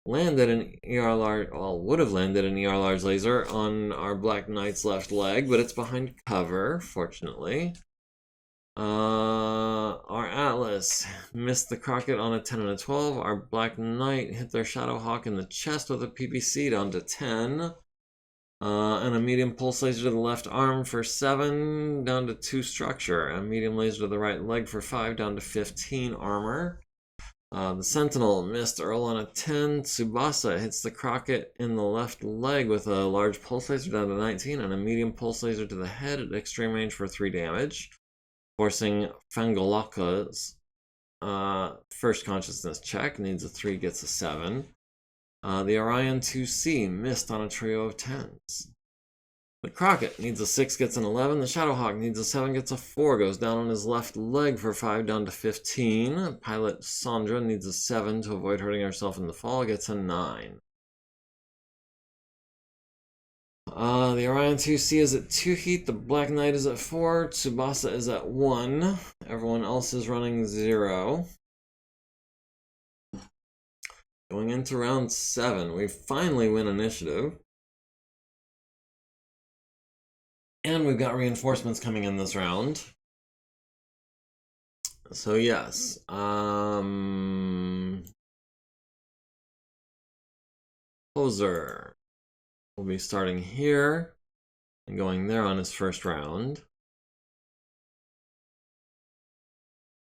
landed an ER large, well, would have landed an ER large laser on our Black Knight's left leg, but it's behind cover, fortunately. Our Atlas missed the Crockett on a 10 and a 12. Our Black Knight hit their Shadowhawk in the chest with a PPC down to 10. And a medium pulse laser to the left arm for 7 down to 2 structure. A medium laser to the right leg for 5 down to 15 armor. The Sentinel missed Earl on a 10. Tsubasa hits the Crockett in the left leg with a large pulse laser down to 19 and a medium pulse laser to the head at extreme range for 3 damage, forcing Fangolaka's first consciousness check. Needs a 3, gets a 7. The Orion 2C missed on a trio of 10s. The Crockett needs a 6, gets an 11. The Shadowhawk needs a 7, gets a 4, goes down on his left leg for 5 down to 15. Pilot Sandra needs a 7 to avoid hurting herself in the fall, gets a 9. The Orion 2C is at 2 heat. The Black Knight is at 4. Tsubasa is at 1. Everyone else is running 0. Going into round 7, we finally win initiative. And we've got reinforcements coming in this round. So yes, Hoser will be starting here and going there on his first round.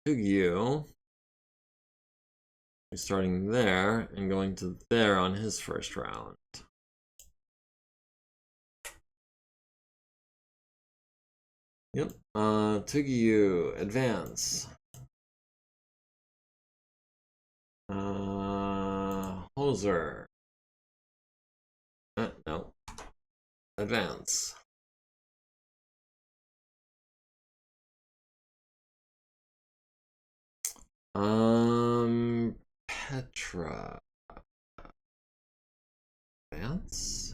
Tugyu is starting there and going to there on his first round. Yep, Tugyu, advance. Hoser. No. Advance. Petra. Advance.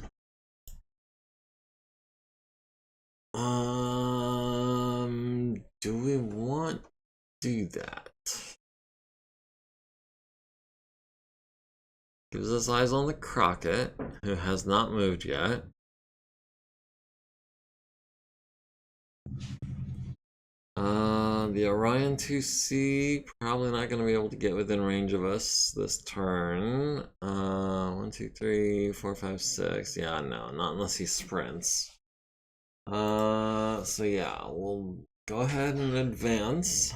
Do we want to do that? Gives us eyes on the Crockett, who has not moved yet. The Orion 2C probably not going to be able to get within range of us this turn. 1, 2, 3, 4, 5, 6. Yeah, no, not unless he sprints. So yeah, we'll go ahead and advance.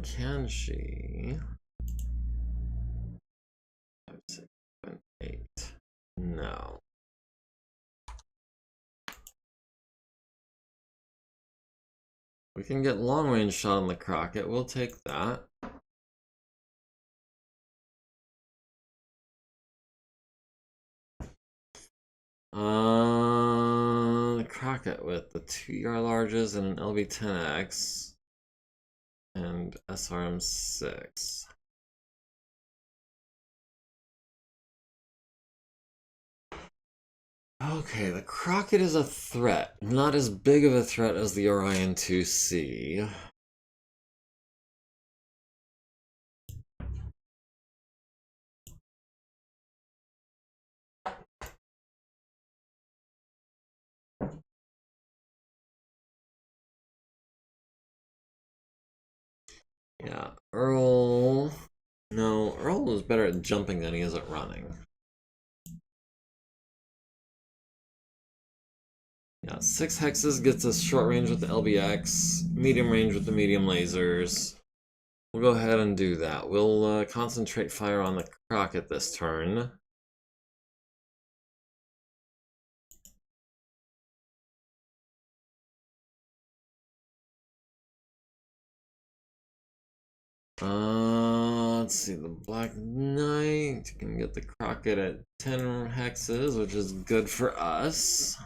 Can she? 5, 6, 7, 8. No. We can get long range shot on the Crockett. We'll take that. The Crockett with the 2ER larges and an LB10X and SRM6. Okay, the Crockett is a threat. Not as big of a threat as the Orion 2C. Yeah, Earl... No, Earl is better at jumping than he is at running. Yeah, 6 hexes gets us short range with the LBX, medium range with the medium lasers. We'll go ahead and do that. We'll concentrate fire on the Crockett this turn. Let's see, the Black Knight can get the Crockett at 10 hexes, which is good for us.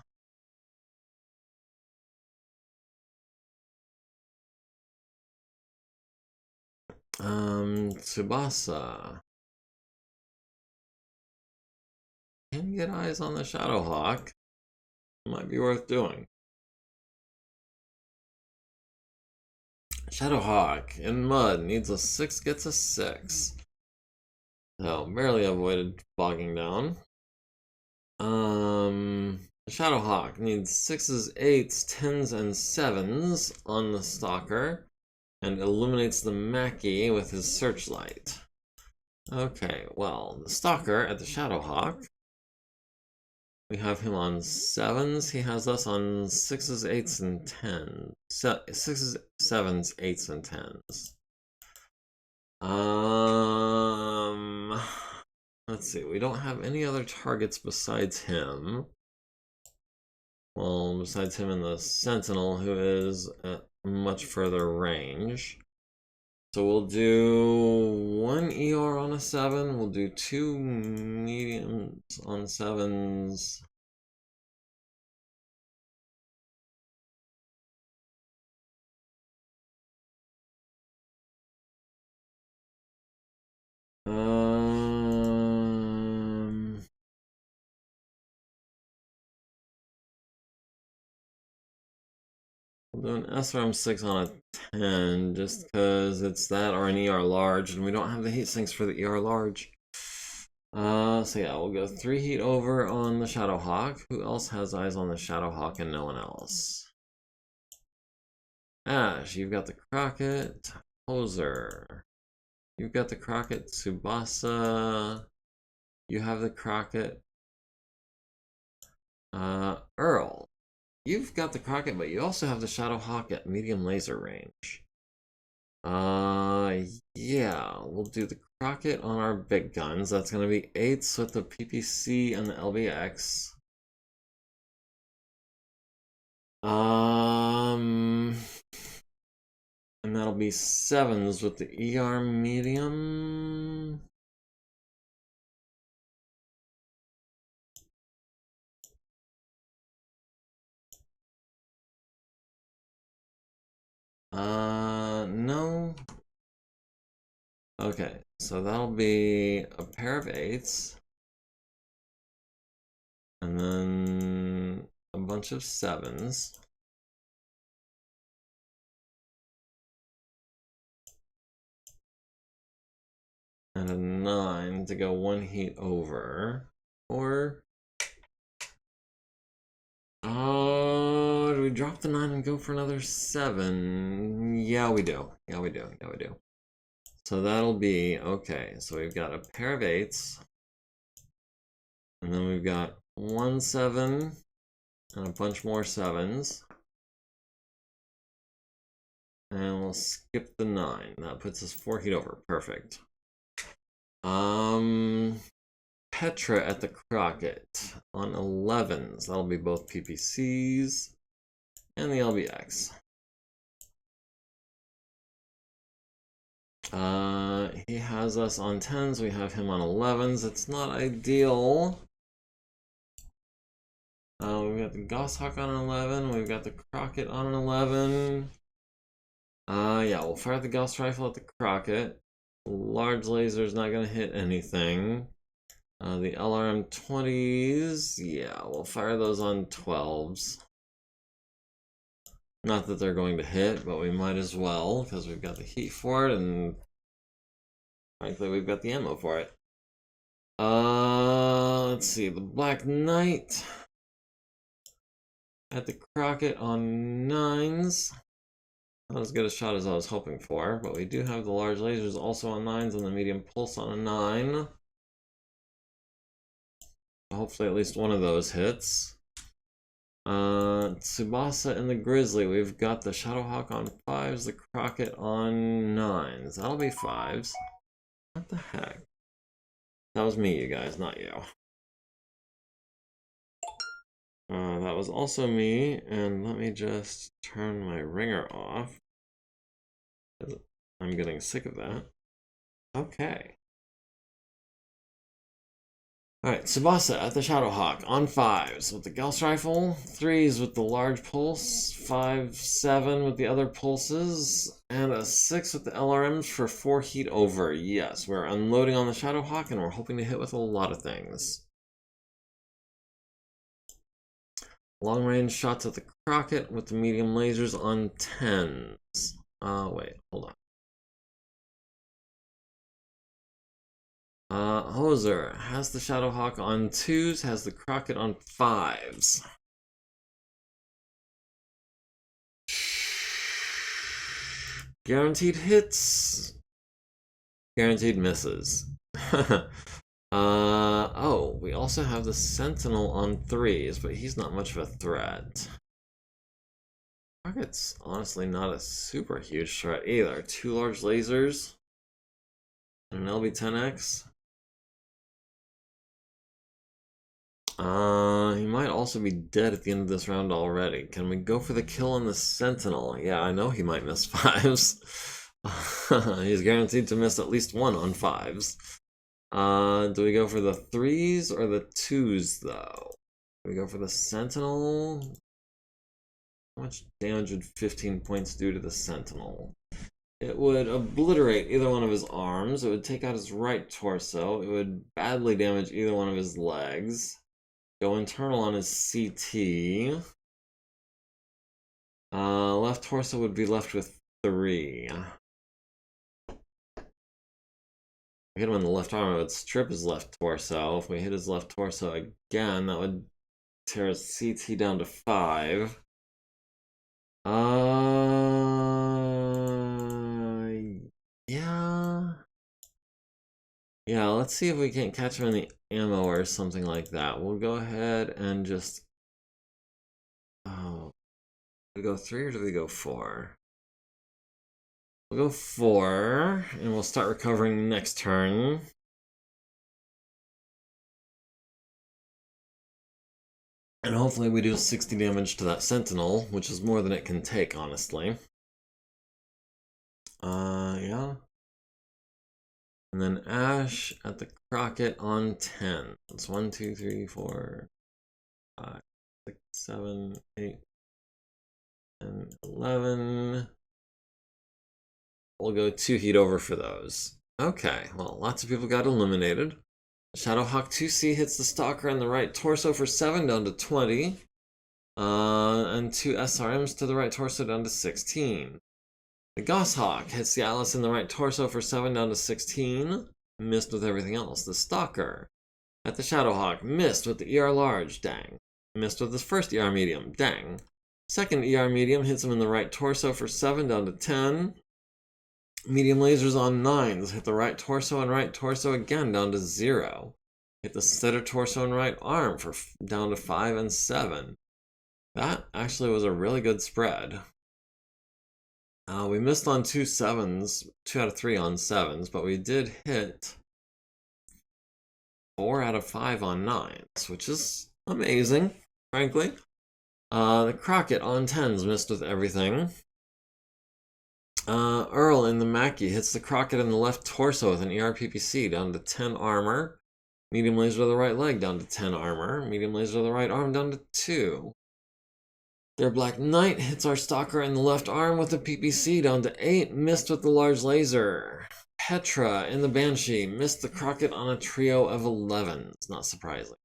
Tsubasa can get eyes on the Shadowhawk. Might be worth doing. Shadowhawk in mud needs a 6, gets a 6. So barely avoided bogging down. Shadowhawk needs 6s, 8s, 10s, and 7s on the Stalker and illuminates the Mackie with his searchlight. Okay, well, the Stalker at the Shadowhawk, we have him on 7s. He has us on 6s, 8s, and 10s. 6s, 7s, 8s, and 10s. Let's see. We don't have any other targets besides him. Well, besides him and the Sentinel, who is at much further range. So we'll do 1 ER on a 7. We'll do 2 mediums on 7s. We'll do an SRM6 on a 10, just because it's that or an ER large, and we don't have the heat sinks for the ER large. So yeah, we'll go 3 heat over on the Shadowhawk. Who else has eyes on the Shadowhawk and no one else? Ash, you've got the Crockett. Hoser, you've got the Crockett. Tsubasa, you have the Crockett. Earl, you've got the Crockett, but you also have the Shadowhawk at medium laser range. Yeah, we'll do the Crockett on our big guns. That's gonna be 8s with the PPC and the LBX. And that'll be 7s with the ER medium. No. Okay, so that'll be a pair of 8s. And then a bunch of 7s. And a 9 to go 1 heat over. Or oh, do we drop the 9 and go for another 7? Yeah, we do. Yeah, we do. Yeah, we do. So that'll be, okay, so we've got a pair of 8s. And then we've got 1 7 and a bunch more 7s. And we'll skip the 9. That puts us 4 heat over. Perfect. Petra at the Crockett on 11s. That'll be both PPCs and the LBX. He has us on 10s. We have him on 11s. It's not ideal. We've got the Goshawk on an 11. We've got the Crockett on an 11. Yeah, we'll fire the Gauss Rifle at the Crockett. Large laser's not going to hit anything. The LRM-20s, yeah, we'll fire those on 12s. Not that they're going to hit, but we might as well, because we've got the heat for it, and frankly, we've got the ammo for it. Let's see, the Black Knight at the Crockett on 9s. Not as good a shot as I was hoping for, but we do have the large lasers also on 9s and the medium pulse on a 9. Hopefully at least one of those hits. Tsubasa and the Grizzly. We've got the Shadowhawk on 5s, the Crockett on 9s. That'll be 5s. What the heck? That was me, you guys, not you. That was also me, and let me just turn my ringer off. I'm getting sick of that. Okay. Alright, Tsubasa at the Shadowhawk on 5s with the Gauss Rifle, 3s with the large pulse, 5, 7 with the other pulses, and a 6 with the LRMs for 4 heat over. Yes, we're unloading on the Shadowhawk and we're hoping to hit with a lot of things. Long range shots at the Crockett with the medium lasers on 10s. Wait, hold on. Hoser has the Shadowhawk on 2s, has the Crockett on 5s. Guaranteed hits. Guaranteed misses. Oh, we also have the Sentinel on 3s, but he's not much of a threat. Crocket's honestly not a super huge threat either. 2 large lasers and an LB-10X. He might also be dead at the end of this round already. Can we go for the kill on the Sentinel? Yeah, I know he might miss 5s. He's guaranteed to miss at least 1 on 5s. Do we go for the 3s or the 2s, though? Do we go for the Sentinel? How much damage would 15 points do to the Sentinel? It would obliterate either one of his arms. It would take out his right torso. It would badly damage either one of his legs. Go internal on his CT. Left torso would be left with 3. If we hit him in the left arm, it would strip his left torso. If we hit his left torso again, that would tear his CT down to 5. Yeah. Yeah, let's see if we can't catch him in the ammo or something like that. We'll go ahead and just... Oh. Do we go 3 or do we go 4? We'll go 4, and we'll start recovering next turn. And hopefully we do 60 damage to that Sentinel, which is more than it can take, honestly. Yeah. And then Ash at the Crockett on 10. It's 1, 2, 3, 4, 5, 6, 7, 8, and 11. We'll go 2 heat over for those. Okay, well, lots of people got eliminated. Shadowhawk 2C hits the Stalker in the right torso for 7 down to 20. And 2 SRMs to the right torso down to 16. The Goshawk hits the Atlas in the right torso for 7 down to 16. Missed with everything else. The Stalker at the Shadowhawk missed with the ER large. Dang. Missed with his first ER medium. Dang. Second ER medium hits him in the right torso for 7 down to 10. Medium lasers on 9s hit the right torso and right torso again down to 0. Hit the center torso and right arm for down to 5 and 7. That actually was a really good spread. We missed on 2 7s, 2 out of 3 on 7s, but we did hit 4 out of 5 on 9s, which is amazing, frankly. The Crockett on 10s missed with everything. Earl in the Mackie hits the Crockett in the left torso with an ER-PPC down to 10 armor. Medium laser to the right leg down to 10 armor. Medium laser to the right arm down to 2. Their Black Knight hits our Stalker in the left arm with a PPC down to 8. Missed with the large laser. Petra in the Banshee missed the Crockett on a trio of 11s. Not surprising.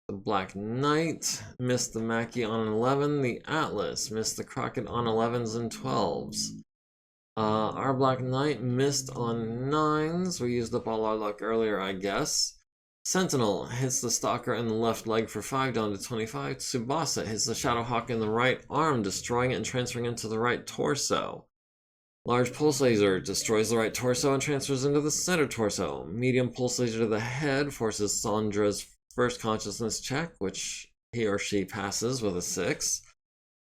The Black Knight missed the Mackie on an 11. The Atlas missed the Crockett on 11s and 12s. Our Black Knight missed on 9s. We used up all our luck earlier, I guess. Sentinel hits the Stalker in the left leg for 5 down to 25. Tsubasa hits the Shadowhawk in the right arm, destroying it and transferring into the right torso. Large pulse laser destroys the right torso and transfers into the center torso. Medium pulse laser to the head forces Sandra's first consciousness check, which he or she passes with a 6.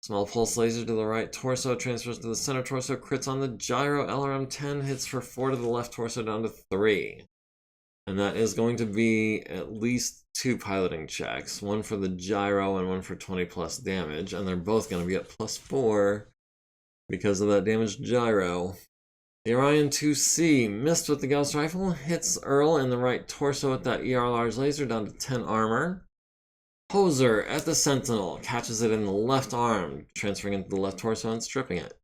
Small pulse laser to the right torso transfers to the center torso, crits on the gyro. LRM-10 hits for 4 to the left torso down to 3. And that is going to be at least 2 piloting checks, one for the gyro and one for 20 plus damage, and they're both going to be at +4 because of that damaged gyro. The Orion 2C missed with the Gauss rifle, hits Earl in the right torso with that ER large laser down to 10 armor. Hoser at the Sentinel catches it in the left arm, transferring into the left torso and stripping it.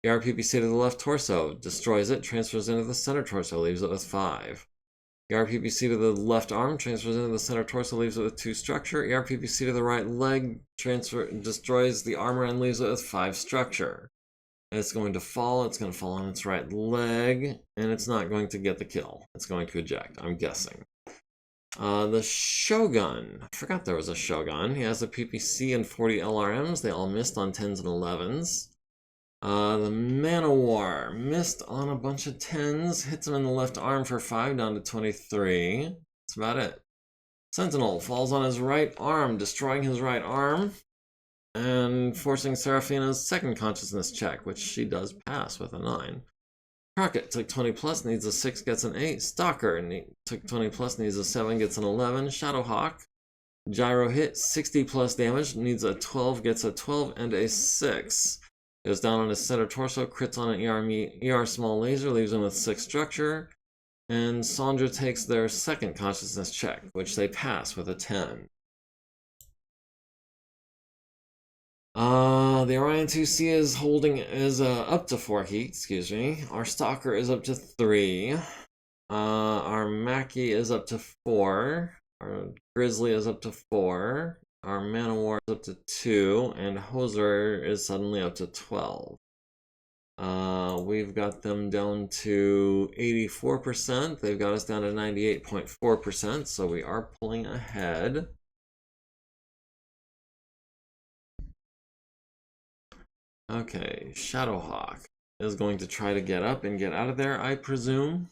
The RPPC to the left torso destroys it, transfers into the center torso, leaves it with 5. The RPPC to the left arm transfers into the center torso, leaves it with 2 structure. ERPPC to the right leg destroys the armor and leaves it with 5 structure. And it's going to fall on its right leg, and it's not going to get the kill. It's going to eject, I'm guessing. The Shogun, I forgot there was a Shogun. He has a PPC and 40 LRMs. They all missed on 10s and 11s. The Man-O-War missed on a bunch of 10s, hits him in the left arm for 5 down to 23. That's about it. Sentinel falls on his right arm, destroying his right arm and forcing Seraphina's second consciousness check, which she does pass with a 9. Crockett took 20 plus, needs a 6, gets an 8. Stalker took 20 plus, needs a 7, gets an 11. Shadowhawk, gyro hit, 60 plus damage, needs a 12, gets a 12 and a 6. Goes down on his center torso, crits on an ER small laser, leaves him with 6 structure. And Sandra takes their second consciousness check, which they pass with a 10. The Orion 2C is up to 4 heat, excuse me. Our Stalker is up to 3. Our Mackie is up to 4. Our Grizzly is up to 4. Our Man-O-War is up to 2. And Hoser is suddenly up to 12. We've got them down to 84%. They've got us down to 98.4%, so we are pulling ahead. Okay, Shadowhawk is going to try to get up and get out of there, I presume.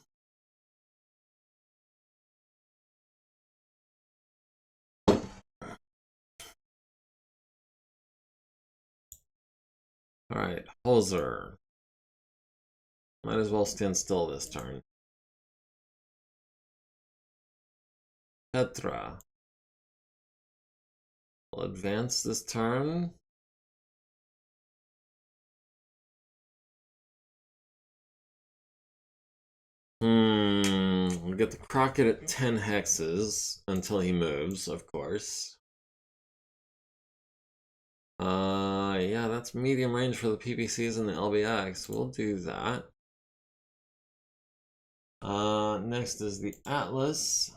Alright, Hoser. Might as well stand still this turn. Petra. We'll advance this turn. We'll get the Crockett at 10 hexes until he moves, of course. Yeah, that's medium range for the PPCs and the LBX. We'll do that. Next is the Atlas.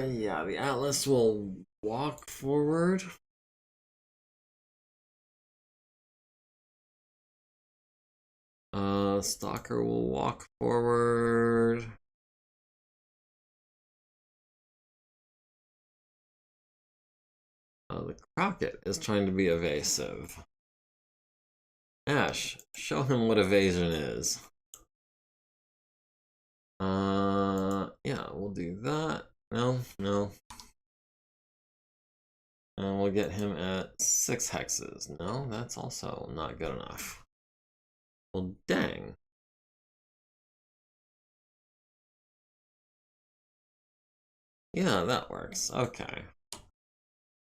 Yeah, the Atlas will walk forward. Stalker will walk forward. The Crockett is trying to be evasive. Ash, show him what evasion is. Yeah, we'll do that. No. And we'll get him at 6 hexes. No, that's also not good enough. Well, dang. Yeah, that works. Okay.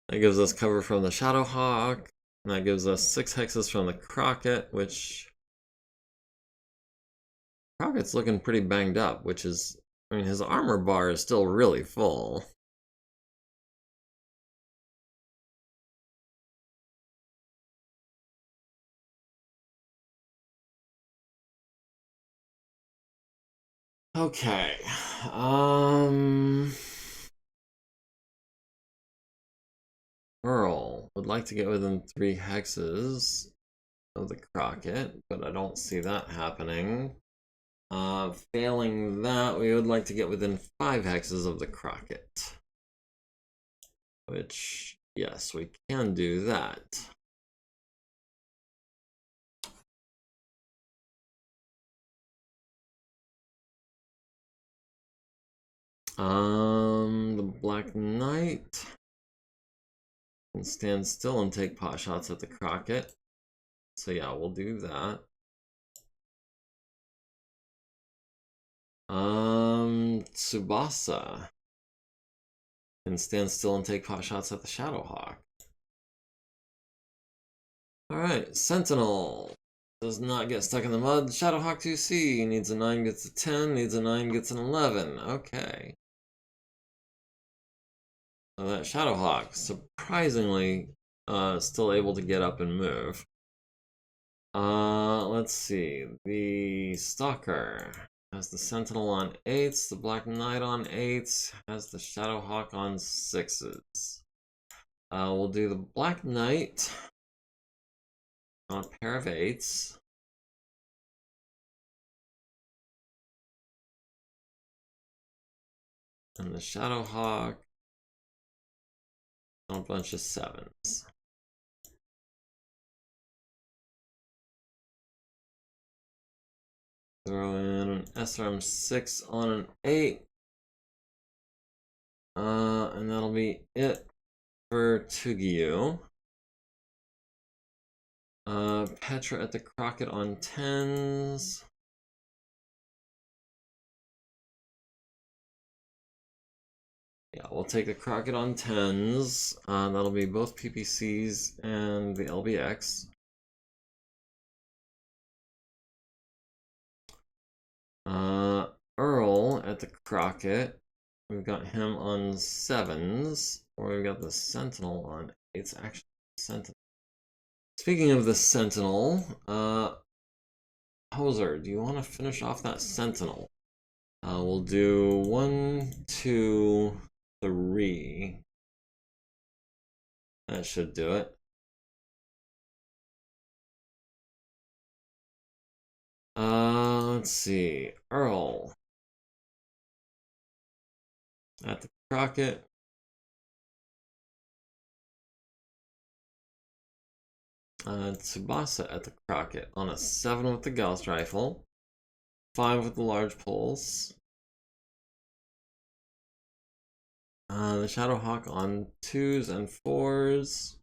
That gives us cover from the Shadowhawk. And that gives us 6 hexes from the Crockett, which... Crockett's looking pretty banged up, which is... I mean, his armor bar is still really full. Okay. Earl would like to get within 3 hexes of the Crockett, but I don't see that happening. Failing that, we would like to get within 5 hexes of the Crockett. Which, yes, we can do that. The Black Knight can stand still and take pot shots at the Crockett. So yeah, we'll do that. Tsubasa can stand still and take pot shots at the Shadowhawk. Alright, Sentinel does not get stuck in the mud. Shadowhawk 2C needs a 9, gets a 10, needs a 9, gets an 11. Okay. So that Shadowhawk, surprisingly, still able to get up and move. Let's see. The Stalker has the Sentinel on 8s, the Black Knight on 8s, has the Shadowhawk on 6s. We'll do the Black Knight on a pair of 8s. And the Shadowhawk on a bunch of 7s. Throw in an SRM 6 on an 8. And that'll be it for Tugyu. Petra at the Crockett on 10s. Yeah, we'll take the Crockett on 10s. That'll be both PPCs and the LBX. Earl at the Crockett. We've got him on 7s. Or we've got the Sentinel on 8s. Actually, Sentinel. Speaking of the Sentinel, Hoser, do you want to finish off that Sentinel? We'll do 1, 2, 3. That should do it. Let's see. Earl at the Crockett. Tsubasa at the Crockett on a 7 with the Gauss rifle, 5 with the large pulse. The Shadowhawk on 2s and 4s.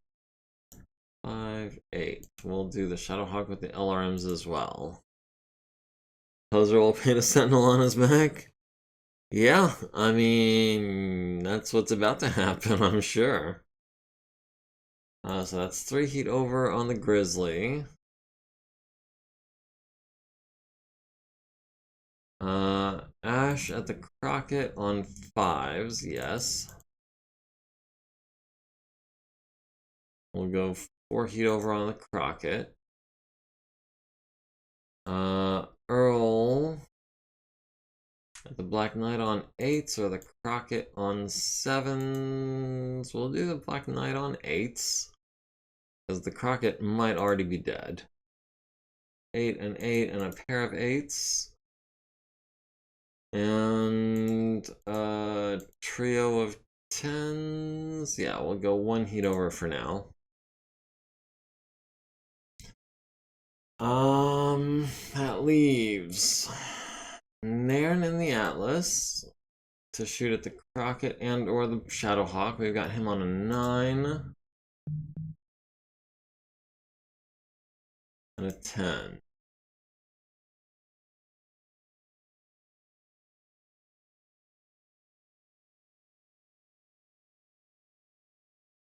5, 8. We'll do the Shadowhawk with the LRMs as well. Hoser will paint a Sentinel on his back. Yeah, I mean, that's what's about to happen, I'm sure. So that's 3 heat over on the Grizzly. Ash at the Crockett on 5s, yes. We'll go 4 heat over on the Crockett. Earl at the Black Knight on 8s or the Crockett on 7s. We'll do the Black Knight on 8s. Because the Crockett might already be dead. 8 and 8 and a pair of 8s. And a trio of 10s. Yeah, we'll go 1 heat over for now. That leaves Nairn in the Atlas to shoot at the Crockett and or the Shadowhawk. We've got him on a 9 and a 10.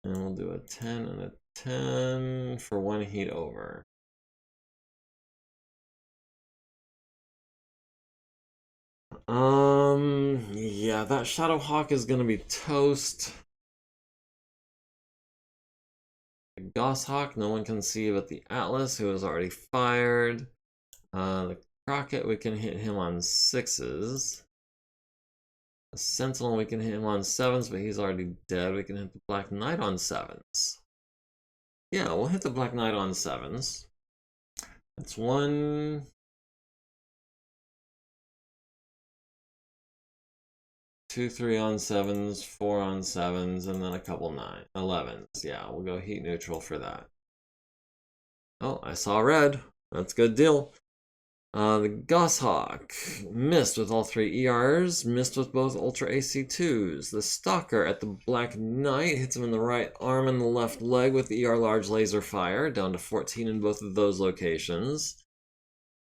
And we'll do a 10 and a 10 for 1 heat over. Yeah, that Shadowhawk is gonna be toast. The Gosshawk, no one can see but the Atlas, who is already fired. The Crockett, we can hit him on 6s. The Sentinel, we can hit him on 7s, but he's already dead. We can hit the Black Knight on 7s. Yeah, we'll hit the Black Knight on 7s. That's 1, 2, 3 on 7s, 4 on 7s, and then a couple 11s. Yeah, we'll go heat neutral for that. Oh, I saw red. That's a good deal. The Gosshawk missed with all 3 ERs, missed with both Ultra AC2s. The Stalker at the Black Knight hits him in the right arm and the left leg with ER large laser fire, down to 14 in both of those locations.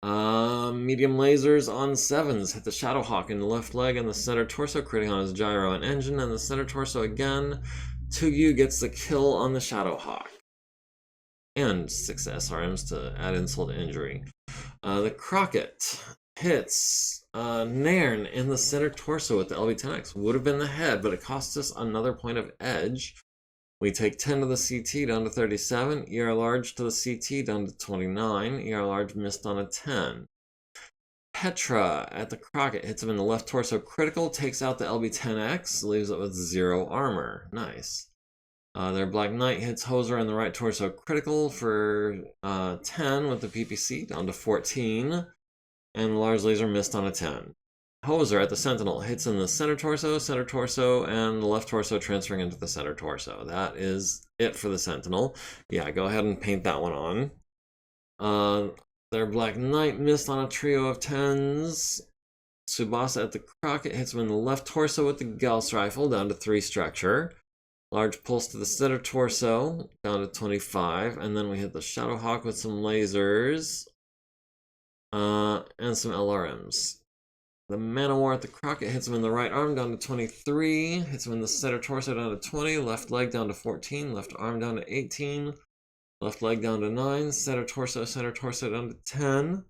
Medium lasers on 7s. Hit the Shadowhawk in the left leg and the center torso, critting on his gyro and engine, and the center torso again. 2U gets the kill on the Shadowhawk. And 6 SRMs to add insult to injury. The Crockett hits Nairn in the center torso with the LB10X. Would have been the head, but it costs us another point of edge. We take 10 to the CT down to 37, ER large to the CT down to 29, ER large missed on a 10. Petra at the Crockett hits him in the left torso critical, takes out the LB10X, leaves it with 0 armor. Nice. Their Black Knight hits Hoser in the right torso critical for 10 with the PPC down to 14, and the large laser missed on a 10. Hoser at the Sentinel hits in the center torso, and the left torso transferring into the center torso. That is it for the Sentinel. Yeah, go ahead and paint that one on. Their Black Knight missed on a trio of 10s. Tsubasa at the Crockett hits him in the left torso with the Gauss rifle down to 3 structure. Large pulse to the center torso down to 25, and then we hit the Shadowhawk with some lasers and some LRMs. The Man-O-War at the Crockett hits him in the right arm down to 23, hits him in the center torso down to 20, left leg down to 14, left arm down to 18, left leg down to 9, center torso down to 10.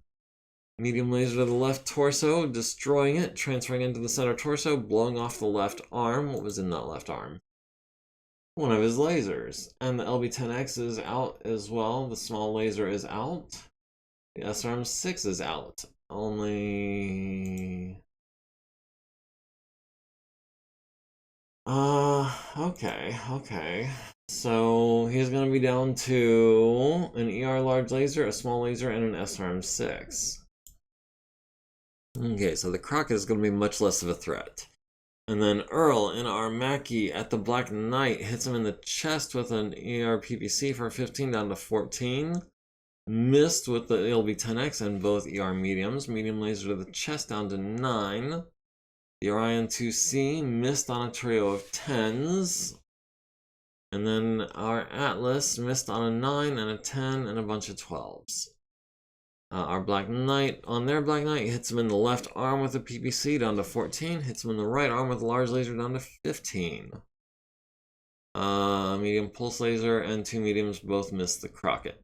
Medium laser to the left torso, destroying it, transferring into the center torso, blowing off the left arm. What was in that left arm? One of his lasers. And the LB10X is out as well. The small laser is out. The SRM6 is out. Only... okay. So he's going to be down to an ER large laser, a small laser, and an SRM6. Okay, so the Crockett is going to be much less of a threat. And then Earl in our Mackie at the Black Knight hits him in the chest with an ER PPC for 15 down to 14. Missed with the LB10X and both ER mediums. Medium laser to the chest down to 9. The Orion 2C missed on a trio of 10s. And then our Atlas missed on a 9 and a 10 and a bunch of 12s. Our Black Knight, on their Black Knight, hits him in the left arm with a PPC down to 14, hits him in the right arm with a large laser down to 15. Medium pulse laser and 2 mediums both missed the Crockett.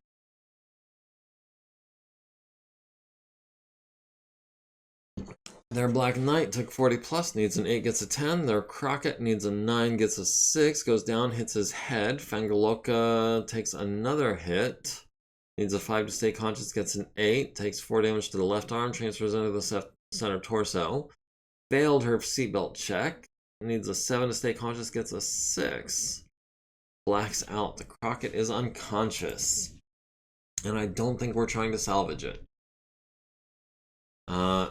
Their Black Knight took 40 plus, needs an 8, gets a 10. Their Crockett needs a 9, gets a 6, goes down, hits his head. Fangaloka takes another hit. Needs a 5 to stay conscious, gets an 8, takes 4 damage to the left arm, transfers into the center torso. Failed her seatbelt check. Needs a 7 to stay conscious, gets a 6. Blacks out. The Crockett is unconscious. And I don't think we're trying to salvage it.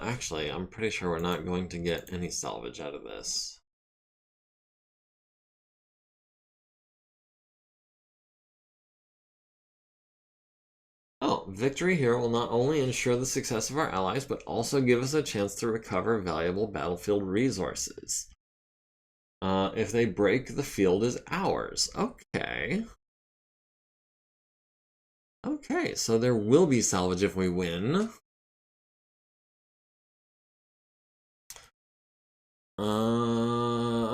Actually, I'm pretty sure we're not going to get any salvage out of this. Oh, victory here will not only ensure the success of our allies, but also give us a chance to recover valuable battlefield resources. If they break, the field is ours. Okay. Okay, so there will be salvage if we win.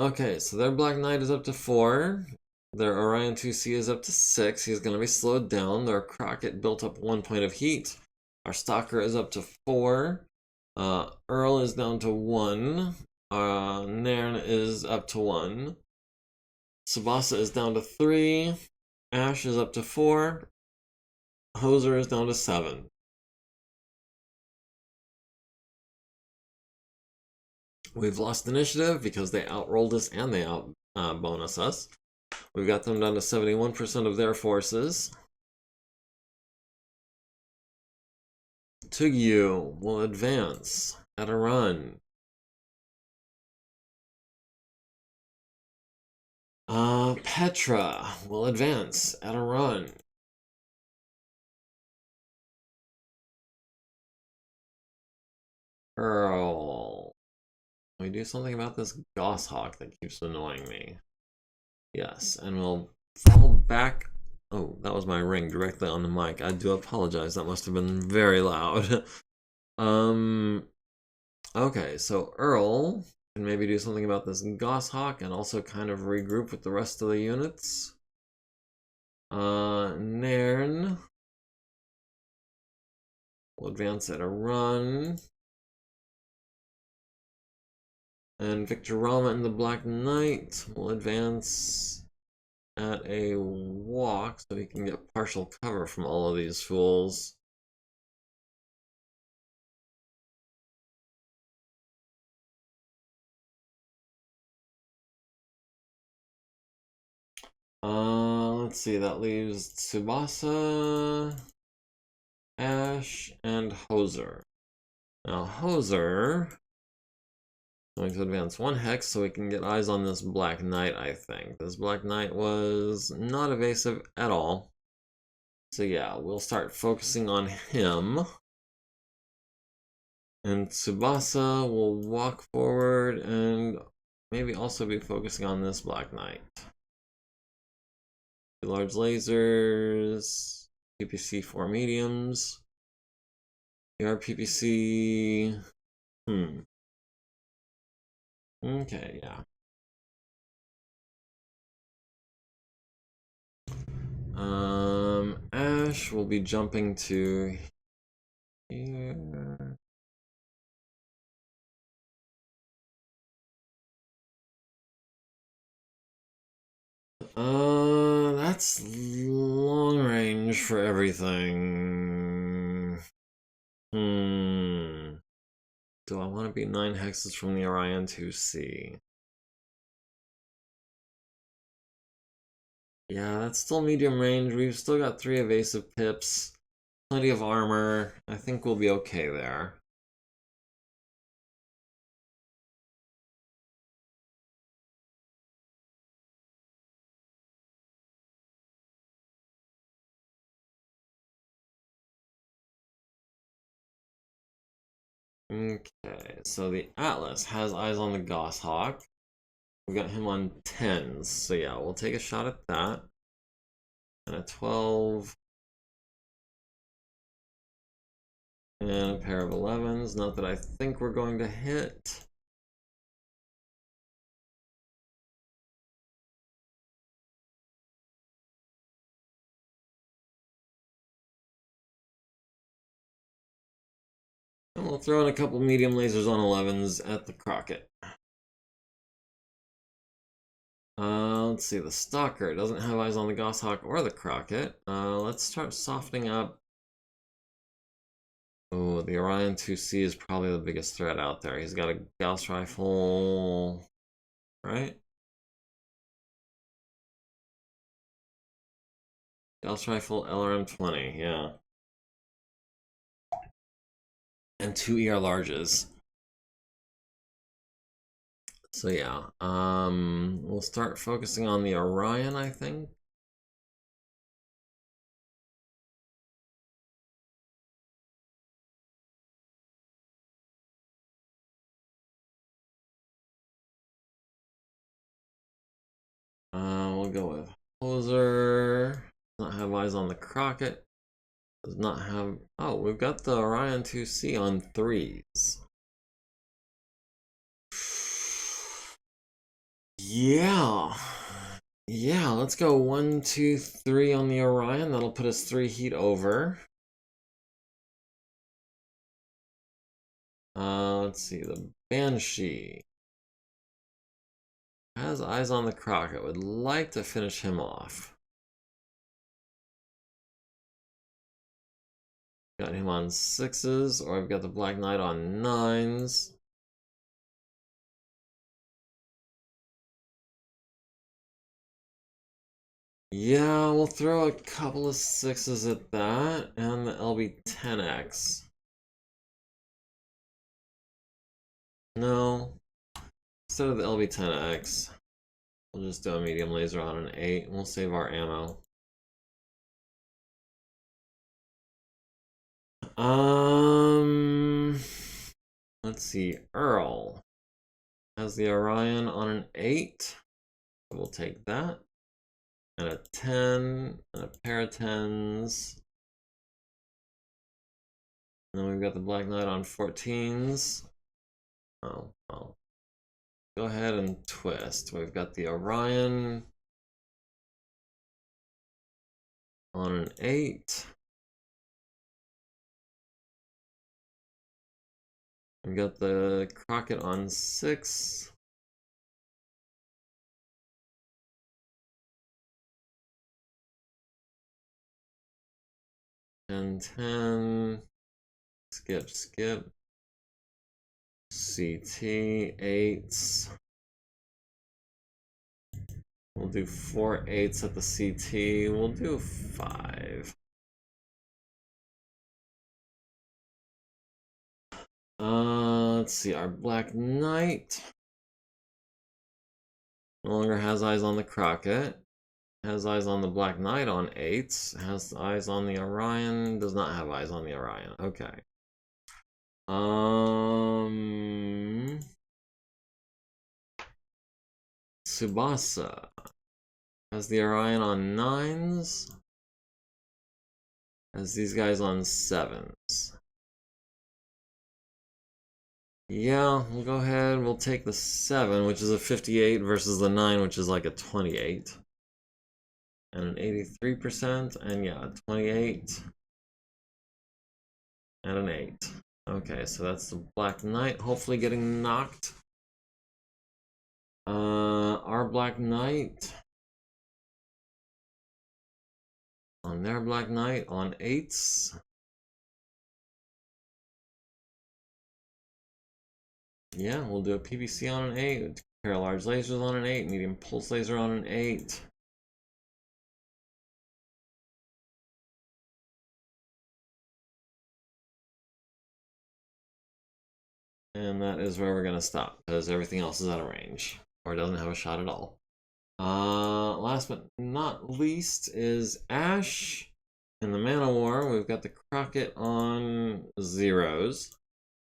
Okay, so their Black Knight is up to 4. Their Orion 2C is up to 6. He's going to be slowed down. Their Crockett built up 1 point of heat. Our Stalker is up to 4. Earl is down to 1. Nairn is up to 1. Tsubasa is down to 3. Ash is up to 4. Hoser is down to 7. We've lost initiative because they outrolled us and they out-bonus us. We've got them down to 71% of their forces. Tugyu will advance at a run. Petra will advance at a run. Earl. Can we do something about this Goshawk that keeps annoying me? Yes, and we'll fall back. Oh, that was my ring directly on the mic. I do apologize. That must have been very loud. Okay, so Earl can maybe do something about this Goshawk and also kind of regroup with the rest of the units. Nairn will advance at a run. And Victorama and the Black Knight will advance at a walk so he can get partial cover from all of these fools. Let's see, that leaves Tsubasa, Ash, and Hoser. Now, Hoser is going to advance one hex so we can get eyes on this Black Knight, I think. This Black Knight was not evasive at all. So yeah, we'll start focusing on him. And Tsubasa will walk forward and maybe also be focusing on this Black Knight. Large lasers, PPC 4 mediums. AR PPC. Okay, yeah. Ash will be jumping to here. That's long range for everything. Do I want to be 9 hexes from the Orion 2C? Yeah, that's still medium range. We've still got 3 evasive pips, plenty of armor. I think we'll be okay there. Okay, so the Atlas has eyes on the Goshawk. We got him on 10s, so yeah, we'll take a shot at that. And a 12. And a pair of 11s, not that I think we're going to hit. And we'll throw in a couple medium lasers on 11s at the Crockett. Let's see, the Stalker doesn't have eyes on the Goshawk or the Crockett. Let's start softening up. Oh, the Orion 2C is probably the biggest threat out there. He's got a Gauss rifle, right? Gauss rifle, LRM-20, yeah. And 2 ER larges. So yeah, we'll start focusing on the Orion, I think. We'll go with Hoser. Does not have eyes on the Crockett. Does not have. Oh, we've got the Orion 2C on 3s. Yeah. Yeah, let's go 1, 2, 3 on the Orion. That'll put us 3 heat over. Let's see, the Banshee has eyes on the Crockett. Would like to finish him off. Got him on 6s, or I've got the Black Knight on 9s. Yeah, we'll throw a couple of 6s at that, and the LB-10X. No. Instead of the LB-10X, we'll just do a medium laser on an 8, and we'll save our ammo. Let's see, Earl has the Orion on an 8. We'll take that. And a 10, and a pair of 10s. And then we've got the Black Knight on 14s. Oh, well. Go ahead and twist. We've got the Orion on an 8. We've got the Crockett on 6. And 10. Skip, skip. CT 8s. We'll do 4 8s at the CT. We'll do 5. Let's see. Our Black Knight no longer has eyes on the Crockett. Has eyes on the Black Knight on 8s. Has eyes on the Orion. Does not have eyes on the Orion. Okay. Tsubasa has the Orion on 9s. Has these guys on 7s. Yeah, we'll go ahead. We'll take the 7, which is a 58, versus the 9, which is like a 28. And an 83%. And yeah, 28. And an 8. Okay, so that's the Black Knight hopefully getting knocked. Our Black Knight on their Black Knight on 8s. Yeah, we'll do a PVC on an 8, pair of large lasers on an 8, medium pulse laser on an 8. And that is where we're going to stop, because everything else is out of range, or doesn't have a shot at all. Last but not least is Ash. In the Mana War, we've got the Crockett on 0s.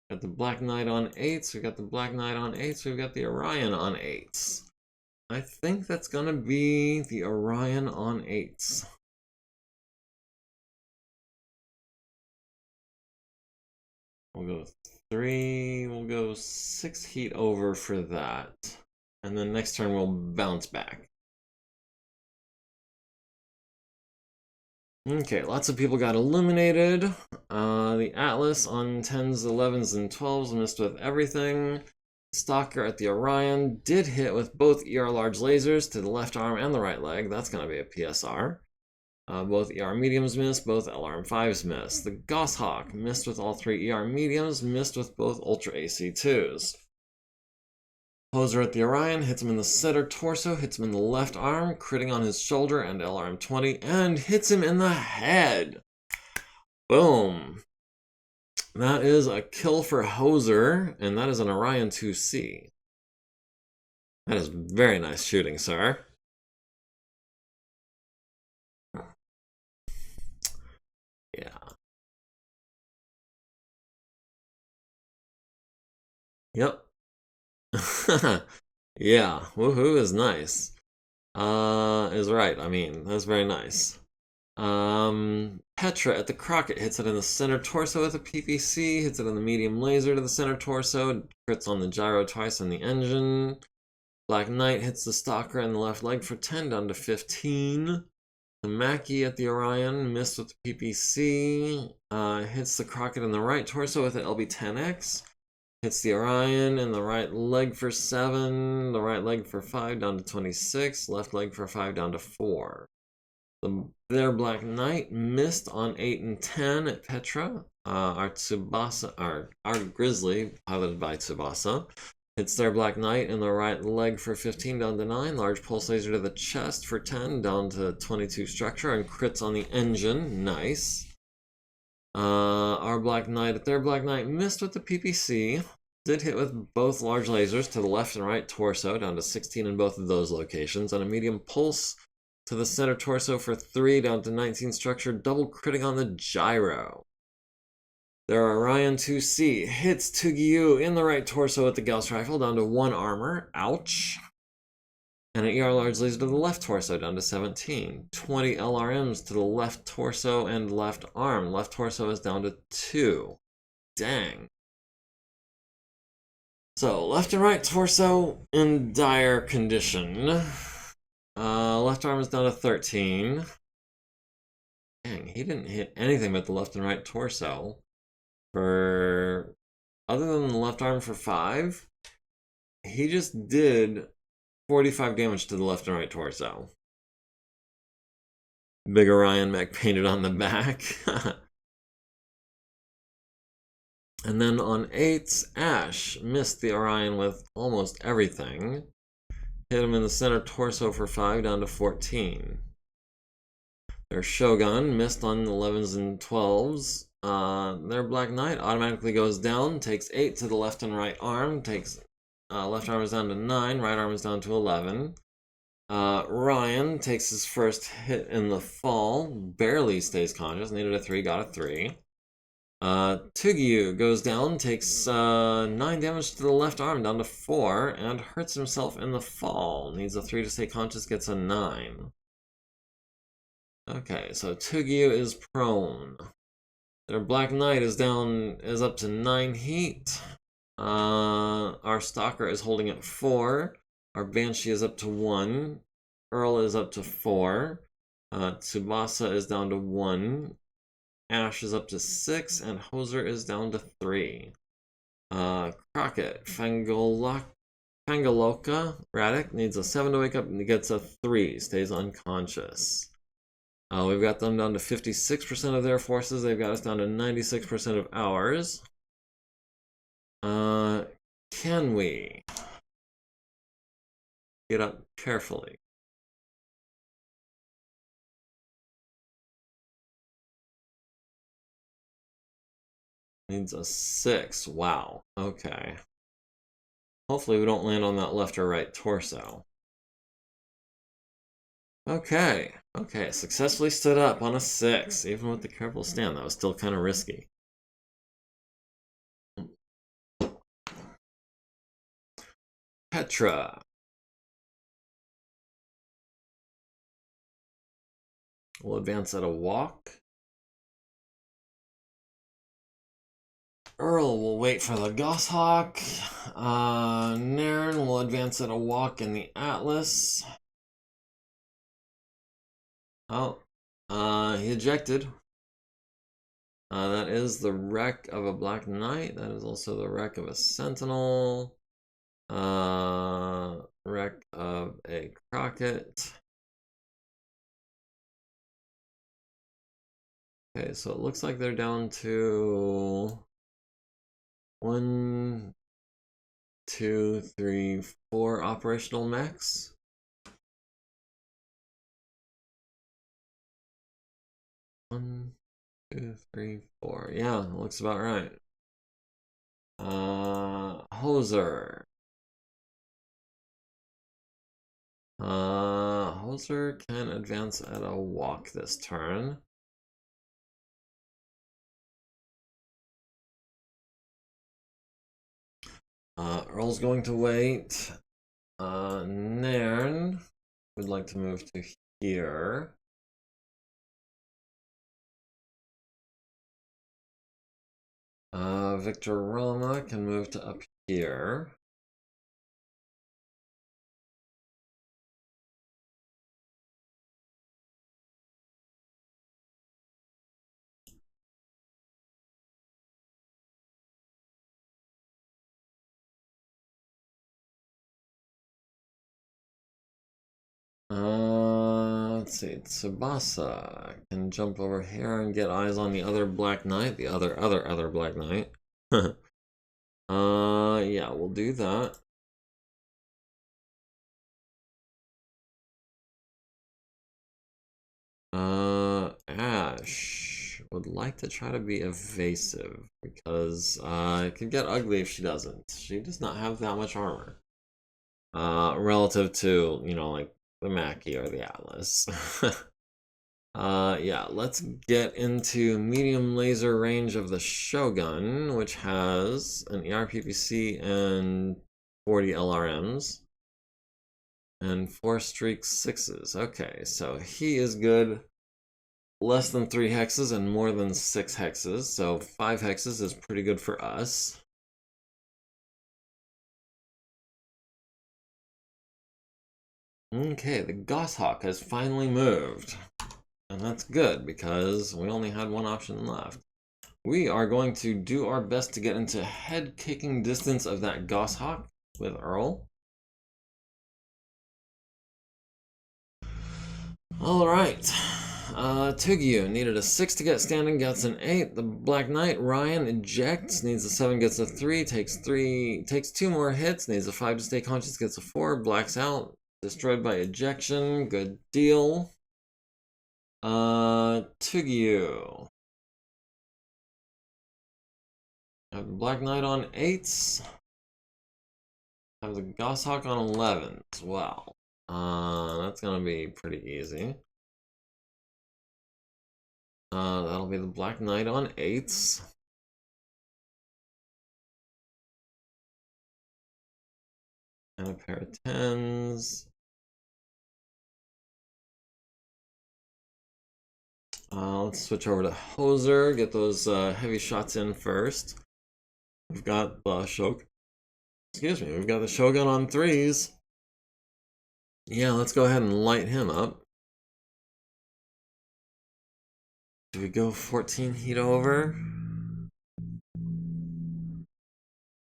Got the Black Knight on 8s. We've got the Black Knight on 8s. We've got the Orion on 8s. I think that's going to be the Orion on 8s. We'll go 3. We'll go 6 heat over for that. And then next turn we'll bounce back. Okay, lots of people got illuminated. The Atlas on 10s, 11s, and 12s missed with everything. Stalker at the Orion did hit with both ER large lasers to the left arm and the right leg. That's going to be a PSR. Both ER mediums missed, both LRM5s missed. The Goshawk missed with all 3 ER mediums, missed with both Ultra AC2s. Hoser at the Orion hits him in the center torso, hits him in the left arm, critting on his shoulder and LRM20, and hits him in the head. Boom. That is a kill for Hoser, and that is an Orion 2C. That is very nice shooting, sir. Yeah. Yep. Yeah, woohoo is nice. Is right. I mean, that's very nice. Petra at the Crockett hits it in the center torso with a PVC, hits it in the medium laser to the center torso, crits on the gyro twice on the engine. Black Knight hits the Stalker in the left leg for 10 down to 15. The Mackie at the Orion missed with the PVC, hits the Crockett in the right torso with the LB10X. Hits the Orion in the right leg for 7, the right leg for 5 down to 26, left leg for 5 down to 4. Their Black Knight missed on 8 and 10 at Petra. Our Tsubasa, our Grizzly, piloted by Tsubasa, hits their Black Knight in the right leg for 15 down to 9, large pulse laser to the chest for 10 down to 22 structure, and crits on the engine. Nice. Our Black Knight at their Black Knight missed with the PPC, did hit with both large lasers to the left and right torso down to 16 in both of those locations, and a medium pulse to the center torso for 3 down to 19 structure, double critting on the gyro. Their Orion 2C hits Tugyu in the right torso with the Gauss rifle down to 1 armor, ouch. And an ER large laser to the left torso down to 17. 20 LRMs to the left torso and left arm. Left torso is down to 2. Dang. So, left and right torso in dire condition. Left arm is down to 13. Dang, he didn't hit anything but the left and right torso. For other than the left arm for 5, he just did 45 damage to the left and right torso. Big Orion mech painted on the back. And then on 8s, Ash missed the Orion with almost everything. Hit him in the center torso for 5, down to 14. Their Shogun missed on 11s and 12s. Their Black Knight automatically goes down, takes 8 to the left and right arm, takes left arm is down to 9, right arm is down to 11. Ryan takes his first hit in the fall, barely stays conscious, needed a 3, got a 3. Tugyu goes down, takes 9 damage to the left arm, down to 4, and hurts himself in the fall. Needs a 3 to stay conscious, gets a 9. Okay, so Tugyu is prone. Their Black Knight is up to 9 heat. Our Stalker is holding at 4. Our Banshee is up to 1. Earl is up to 4. Tsubasa is down to 1. Ash is up to 6, and Hoser is down to 3. Crockett, Fangaloka, Radek needs a 7 to wake up and gets a 3, stays unconscious. We've got them down to 56% of their forces, they've got us down to 96% of ours. Can we get up carefully? Needs a 6. Wow. Okay. Hopefully we don't land on that left or right torso. Okay. Okay. Successfully stood up on a 6. Even with the careful stand, that was still kind of risky. Petra. We'll advance at a walk. Earl will wait for the Goshawk. Nairn will advance at a walk in the Atlas. Oh, he ejected. That is the wreck of a Black Knight. That is also the wreck of a Sentinel. Wreck of a Crockett. Okay, so it looks like they're down to 1, 2, 3, 4 operational mechs. One, 2, 3, 4. Yeah, looks about right. Hoser. Hoser can advance at a walk this turn. Earl's going to wait. Nairn would like to move to here. Victor Rama can move to up here. Let's see, Tsubasa can jump over here and get eyes on the other Black Knight, the other Black Knight. Yeah, we'll do that. Ash would like to try to be evasive because it could get ugly if she doesn't. She does not have that much armor. Relative to, you know, like the Mackie or the Atlas. Yeah, let's get into medium laser range of the Shogun, which has an ERPPC and 40 LRMs. And 4 streak 6s. Okay, so he is good less than 3 hexes and more than 6 hexes, so 5 hexes is pretty good for us. Okay, the Goshawk has finally moved. And that's good because we only had one option left. We are going to do our best to get into head-kicking distance of that Goshawk with Earl. Alright. Tugyu needed a 6 to get standing, gets an 8. The Black Knight, Ryan, ejects, needs a 7, gets a 3, takes 2 more hits, needs a 5 to stay conscious, gets a 4, blacks out, destroyed by ejection, good deal. Tugyu. Have the Black Knight on 8s. Have the Goshawk on 11s. Wow. That's gonna be pretty easy. That'll be the Black Knight on 8s. And a pair of 10s. Let's switch over to Hoser, get those heavy shots in first. We've got the we've got the Shogun on 3s. Yeah, let's go ahead and light him up. Do we go 14 heat over?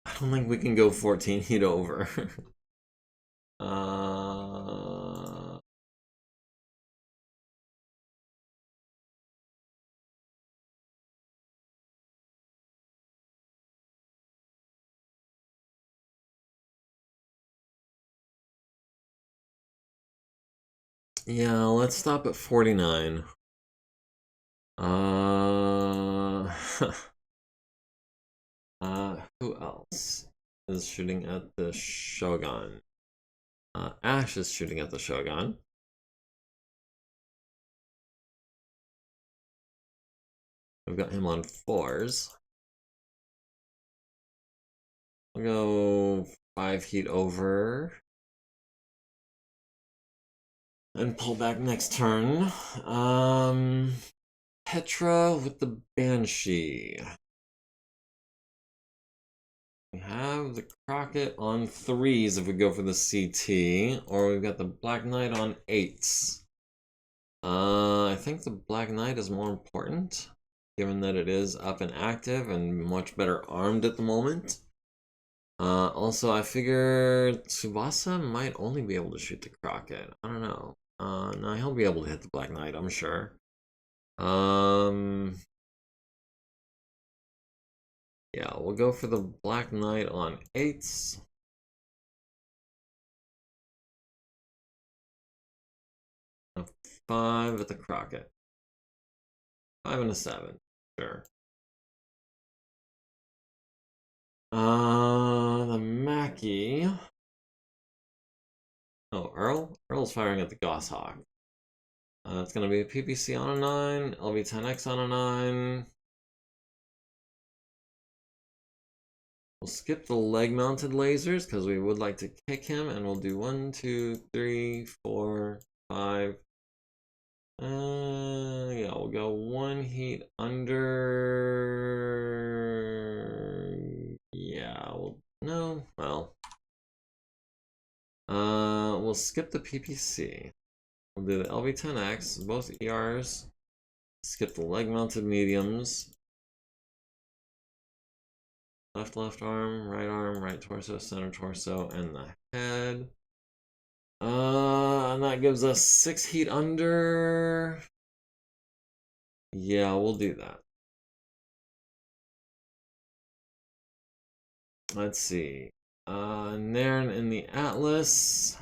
I don't think we can go 14 heat over. Yeah, let's stop at 49. Who else is shooting at the Shogun? Ash is shooting at the Shogun. We've got him on 4s. I'll go 5 heat over. And pull back next turn. Petra with the Banshee. We have the Crockett on 3s if we go for the CT, or we've got the Black Knight on 8s. I think the Black Knight is more important, given that it is up and active and much better armed at the moment. Also, I figure Tsubasa might only be able to shoot the Crockett. I don't know. No, he'll be able to hit the Black Knight, I'm sure. Yeah, we'll go for the Black Knight on 8s. A 5 at the Crockett. 5 and a 7, sure. The Mackie. Oh, Earl? Earl's firing at the Goshawk. It's gonna be a PPC on a 9, LV10X on a 9. We'll skip the leg-mounted lasers because we would like to kick him, and we'll do 1, 2, 3, 4, 5. Yeah, we'll go 1 heat under. Yeah, no, well. We'll skip the PPC. We'll do the LV10X, both ERs. Skip the leg-mounted mediums. Left arm, right torso, center torso, and the head. And that gives us 6 heat under. Yeah, we'll do that. Let's see. Nairn in the Atlas.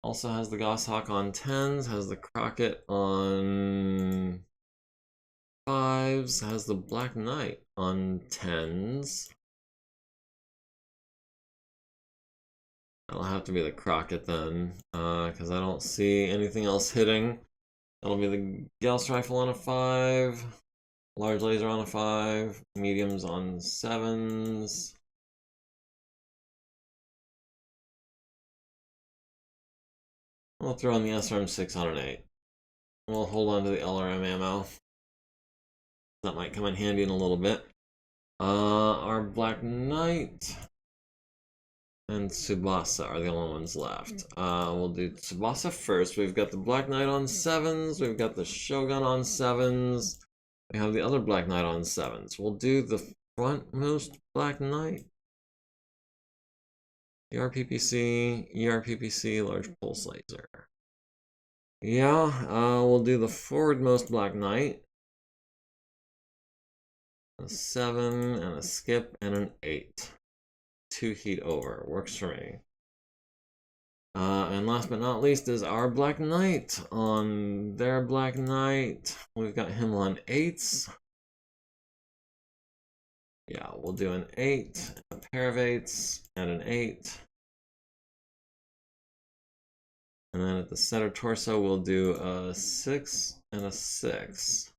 Also has the Goshawk on 10s, has the Crockett on 5s, has the Black Knight on 10s. That'll have to be the Crockett then, because I don't see anything else hitting. That'll be the Gauss Rifle on a 5, Large Laser on a 5, Mediums on 7s. We'll throw on the SRM6 on an 8. We'll hold on to the LRM ammo. That might come in handy in a little bit. Our Black Knight and Tsubasa are the only ones left. We'll do Tsubasa first. We've got the Black Knight on 7s. We've got the Shogun on 7s. We have the other Black Knight on 7s. We'll do the frontmost Black Knight. ERPPC, large pulse laser. Yeah, we'll do the forwardmost Black Knight. A 7 and a skip and an 8. 2 heat over. Works for me. And last but not least is our Black Knight on their Black Knight. We've got him on 8s. Yeah, we'll do an 8, a pair of 8s, and an 8. And then at the center torso, we'll do a 6 and a 6.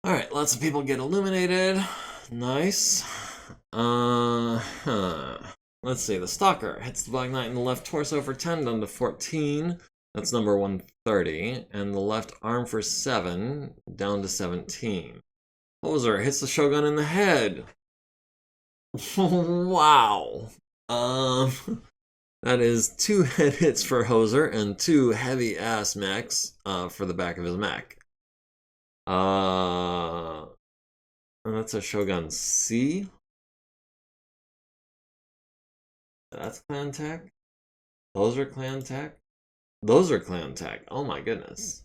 Alright, lots of people get illuminated. Nice. Let's see, the Stalker hits the Black Knight in the left torso for 10, down to 14. That's number 130. And the left arm for 7, down to 17. Hoser hits the Shogun in the head. Wow. That is 2 head hits for Hoser and 2 heavy ass mechs for the back of his mech. And that's a Shogun C. That's clan tech. Those are clan tech. Those are clan tech. Oh my goodness.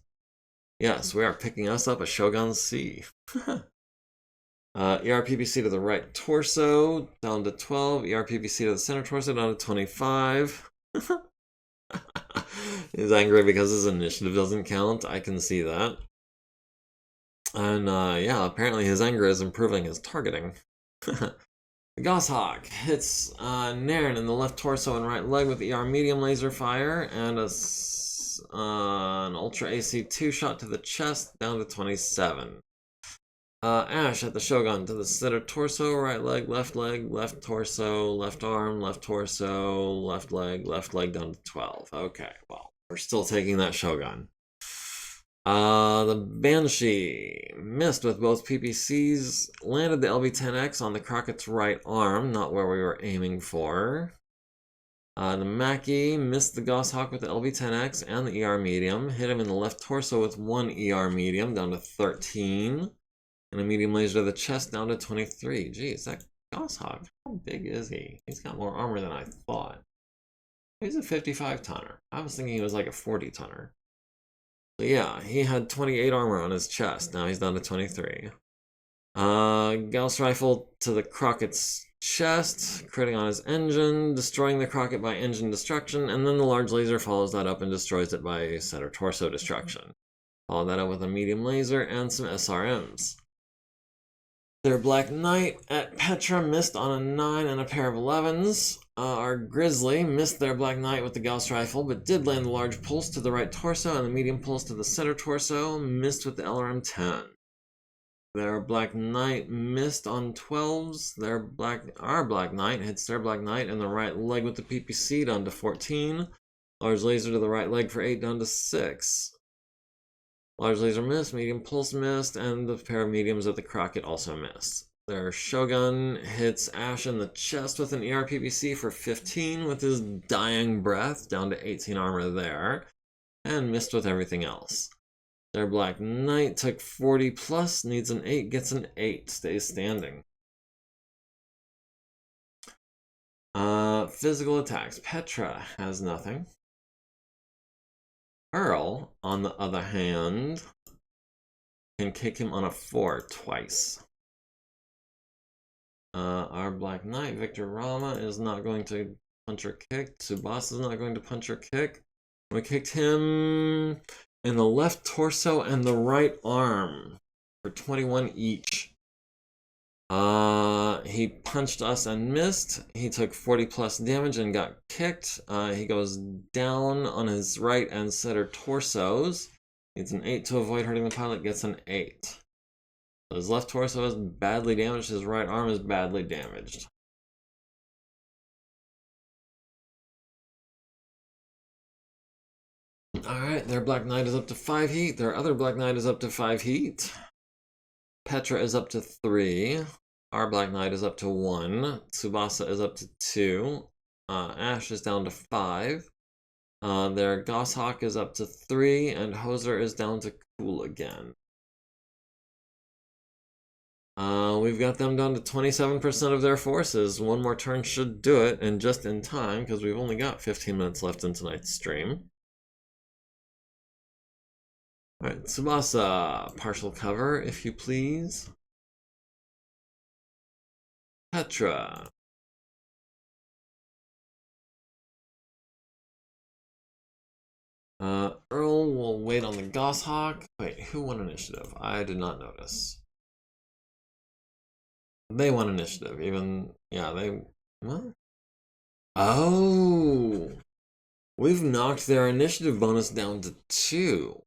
Yes, we are picking us up a Shogun C. ERPPC to the right torso, down to 12. ERPPC to the center torso, down to 25. He's angry because his initiative doesn't count. I can see that. And yeah, apparently his anger is improving his targeting. The Goshawk hits Nairn in the left torso and right leg with ER medium laser fire and an Ultra AC 2 shot to the chest, down to 27. Ash at the Shogun to the center torso, right leg, left torso, left arm, left torso, left leg, down to 12. Okay, well, we're still taking that Shogun. The Banshee missed with both PPCs, landed the LB-10X on the Crockett's right arm, not where we were aiming for. The Mackie missed the Goshawk with the LB-10X and the ER medium, hit him in the left torso with 1 ER medium, down to 13. And a medium laser to the chest, down to 23. Geez, that Goshawk, how big is he? He's got more armor than I thought. He's a 55-tonner. I was thinking he was like a 40-tonner. So yeah, he had 28 armor on his chest. Now he's down to 23. Gauss rifle to the Crockett's chest, critting on his engine, destroying the Crockett by engine destruction, and then the large laser follows that up and destroys it by center torso destruction. Follow that up with a medium laser and some SRMs. Their Black Knight at Petra missed on a 9 and a pair of 11s. Our Grizzly missed their Black Knight with the Gauss rifle, but did land the large pulse to the right torso and the medium pulse to the center torso, missed with the LRM-10. Their Black Knight missed on 12s. Our Black Knight hits their Black Knight in the right leg with the PPC, down to 14. Large laser to the right leg for 8, down to 6. Large laser missed, medium pulse missed, and the pair of mediums at the Crockett also missed. Their Shogun hits Ash in the chest with an ERPPC for 15 with his dying breath, down to 18 armor there, and missed with everything else. Their Black Knight took 40 plus, needs an 8, gets an 8, stays standing. Physical attacks. Petra has nothing. Earl, on the other hand, can kick him on a 4 twice. Our Black Knight, Victor Rama, is not going to punch or kick. Tsubasa is not going to punch or kick. We kicked him in the left torso and the right arm for 21 each. He punched us and missed. He took 40 plus damage and got kicked. He goes down on his right and center torsos. Needs an 8 to avoid hurting the pilot, gets an 8. So his left torso is badly damaged, his right arm is badly damaged. Alright, their Black Knight is up to 5 heat. Their other Black Knight is up to 5 heat. Petra is up to 3. Our Black Knight is up to 1. Tsubasa is up to 2. Ash is down to 5. Their Goshawk is up to 3. And Hoser is down to cool again. We've got them down to 27% of their forces. One more turn should do it, and just in time, because we've only got 15 minutes left in tonight's stream. Alright, Tsubasa, partial cover, if you please. Petra. Earl will wait on the Goshawk. Wait, who won initiative? I did not notice. They won initiative, even, yeah, they, what? Oh! We've knocked their initiative bonus down to 2.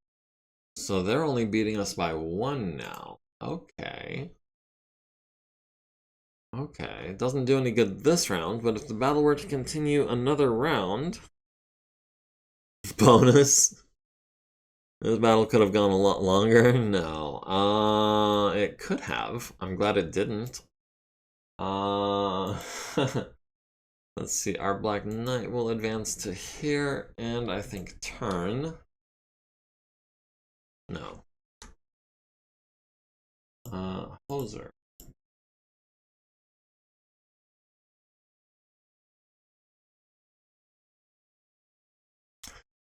So they're only beating us by 1 now. Okay. Okay, it doesn't do any good this round, but if the battle were to continue another round... Bonus? This battle could have gone a lot longer? No. It could have. I'm glad it didn't. Let's see, our Black Knight will advance to here, and I think turn. No. Hoser.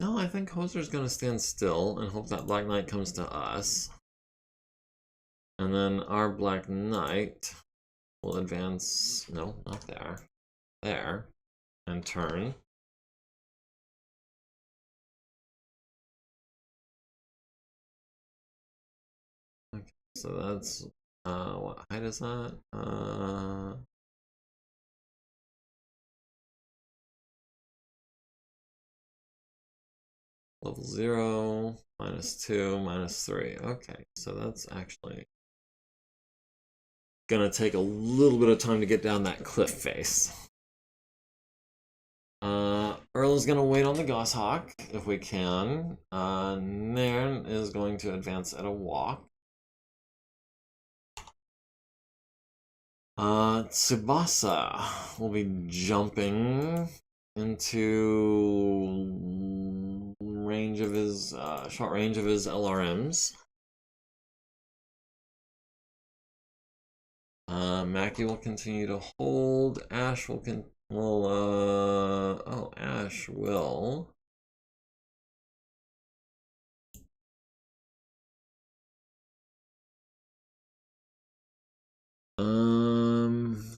No, I think Hoser's gonna stand still and hope that Black Knight comes to us. And then our Black Knight will advance, no, not there. There. And turn. Okay, so that's, what height is that? Level 0, -2, -3. Okay, so that's actually gonna take a little bit of time to get down that cliff face. Earl is gonna wait on the Goshawk if we can. Nairn is going to advance at a walk. Tsubasa will be jumping into range of his short range of his LRMs. Mackie will continue to hold. Ash will Ash will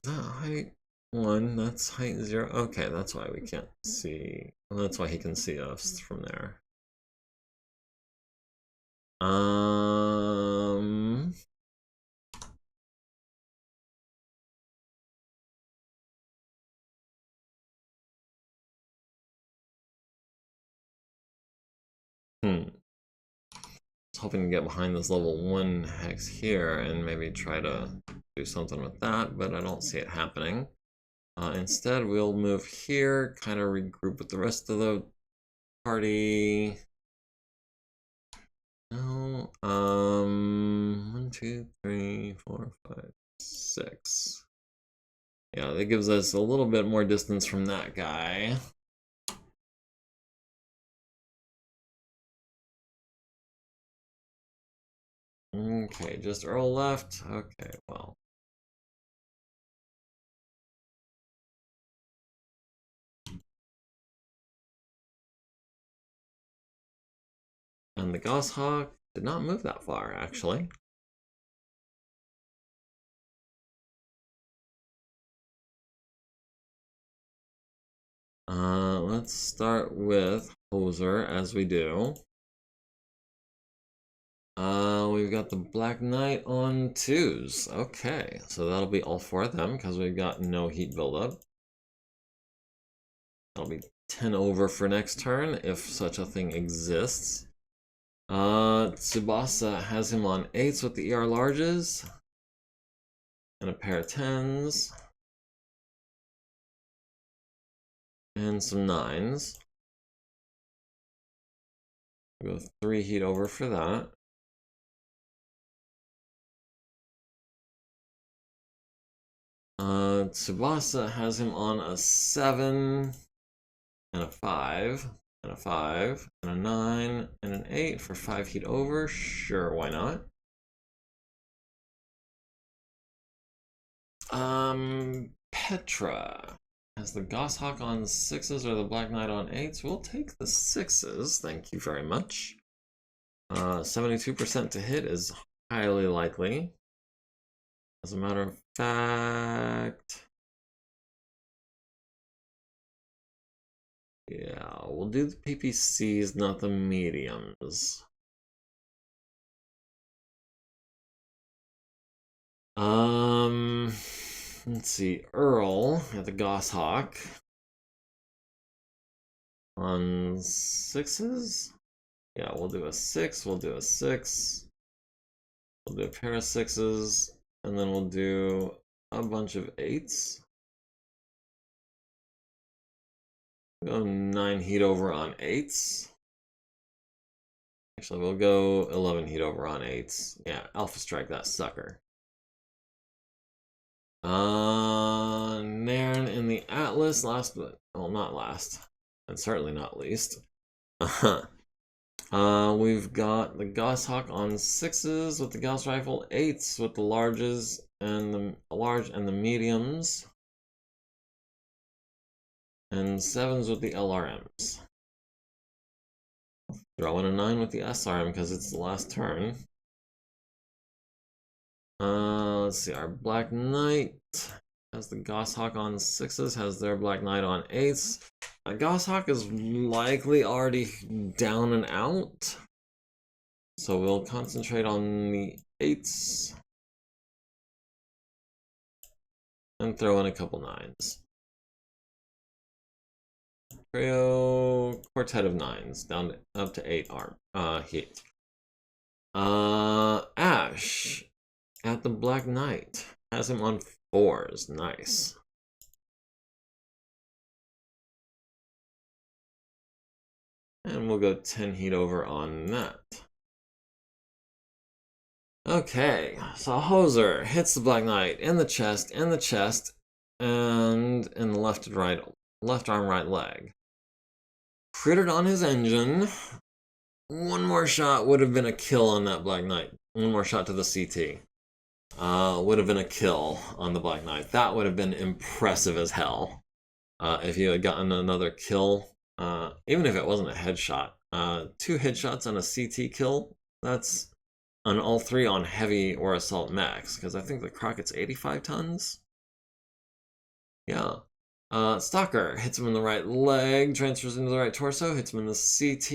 that height 1, that's height 0. Okay, that's why we can't see. Well, that's why he can see us from there. I was hoping to get behind this level 1 hex here and maybe try to do something with that, but I don't see it happening. Instead, we'll move here, kind of regroup with the rest of the party. No, 1, 2, 3, 4, 5, 6. Yeah, that gives us a little bit more distance from that guy. Okay, just Earl left. Okay, well. And the Goshawk did not move that far, actually. Let's start with Hoser, as we do. We've got the Black Knight on 2s. Okay, so that'll be all 4 of them, because we've got no heat buildup. That'll be 10 over for next turn, if such a thing exists. Tsubasa has him on 8s with the ER larges. And a pair of 10s. And some 9s. Go 3 heat over for that. Tsubasa has him on a 7 and a 5 and a 5 and a 9 and an 8 for 5 heat over. Sure, why not? Petra has the Goshawk on 6s or the Black Knight on 8s. We'll take the 6s, thank you very much. 72% to hit is highly likely. As a matter of fact, yeah, we'll do the PPCs, not the mediums. Let's see, Earl at the Goshawk on 6s. Yeah, we'll do a 6, we'll do a 6. We'll do a pair of 6s, and then we'll do a bunch of 8s. We'll go 9 heat over on 8s. Actually, we'll go 11 heat over on 8s. Yeah, Alpha Strike that sucker. Nairn in the Atlas, last but, well, not last, and certainly not least. We've got the Goshawk on 6s with the Gauss Rifle, 8s with the larges and the large and the mediums, and 7s with the LRMs. Throw in a 9 with the SRM because it's the last turn. Let's see, our Black Knight has the Goshawk on 6s, has their Black Knight on 8s. Goshawk is likely already down and out, so we'll concentrate on the 8s and throw in a couple 9s. Trio quartet of 9s down to, up to 8 arm hit. Ash at the Black Knight has him on 4s. Nice. And we'll go 10 heat over on that. Okay, so Hoser hits the Black Knight in the chest, and in the left arm, right leg. Crittered on his engine. One more shot would have been a kill on that Black Knight. One more shot to the CT. Would have been a kill on the Black Knight. That would have been impressive as hell. If you had gotten another kill. Even if it wasn't a headshot. 2 headshots and a CT kill. That's an all 3 on heavy or assault max. Because I think the Crockett's 85 tons. Yeah. Stalker hits him in the right leg, transfers into the right torso, hits him in the CT,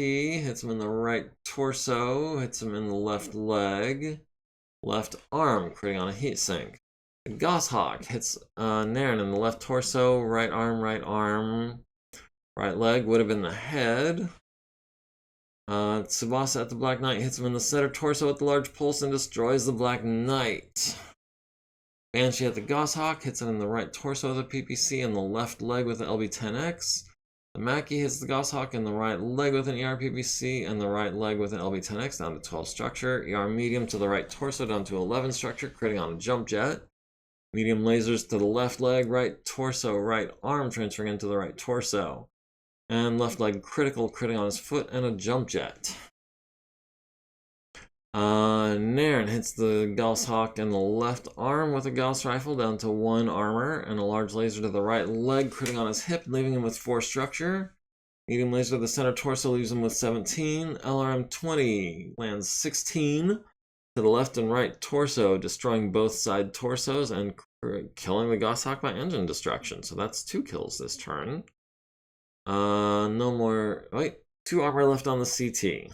hits him in the right torso, hits him in the left leg, left arm, critting on a heat sink. The Goshawk hits Nairn in the left torso, right arm, right leg would have been the head. Tsubasa at the Black Knight hits him in the center torso with the large pulse and destroys the Black Knight. Banshee at the Goshawk hits it in the right torso with a PPC and the left leg with an LB-10X. The Mackie hits the Goshawk in the right leg with an ER PPC and the right leg with an LB-10X down to 12 structure. ER medium to the right torso down to 11 structure, critting on a jump jet. Medium lasers to the left leg, right torso, right arm transferring into the right torso. And left leg critical, critting on his foot and a jump jet. Nairn hits the Goshawk in the left arm with a Gauss rifle down to 1 armor and a large laser to the right leg, critting on his hip, leaving him with 4 structure. Medium laser to the center torso leaves him with 17. LRM 20 lands 16 to the left and right torso, destroying both side torsos and killing the Goshawk by engine destruction. So that's 2 kills this turn. No more. Wait, 2 armor left on the CT.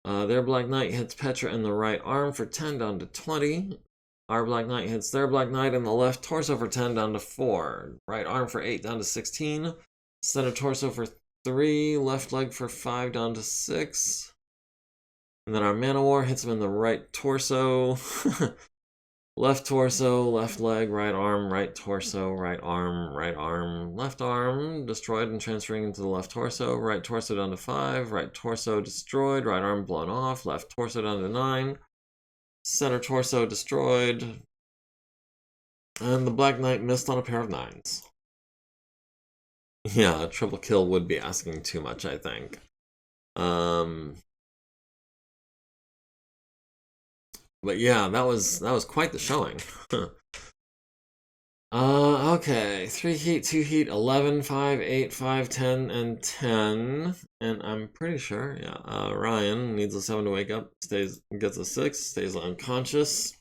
Their Black Knight hits Petra in the right arm for 10 down to 20. Our Black Knight hits their Black Knight in the left torso for 10 down to 4. Right arm for 8 down to 16. Center torso for 3. Left leg for 5 down to 6. And then our Man-O-War hits him in the right torso Left torso, left leg, right arm, right torso, right arm, left arm, destroyed and transferring into the left torso, right torso down to 5, right torso destroyed, right arm blown off, left torso down to 9, center torso destroyed, and the Black Knight missed on a pair of 9s. Yeah, a triple kill would be asking too much, I think. But yeah, that was quite the showing. Okay. 3 heat, 2 heat, 11, 5, 8, 5, 10, and 10. And I'm pretty sure, yeah, Ryan needs a 7 to wake up, gets a 6, stays unconscious.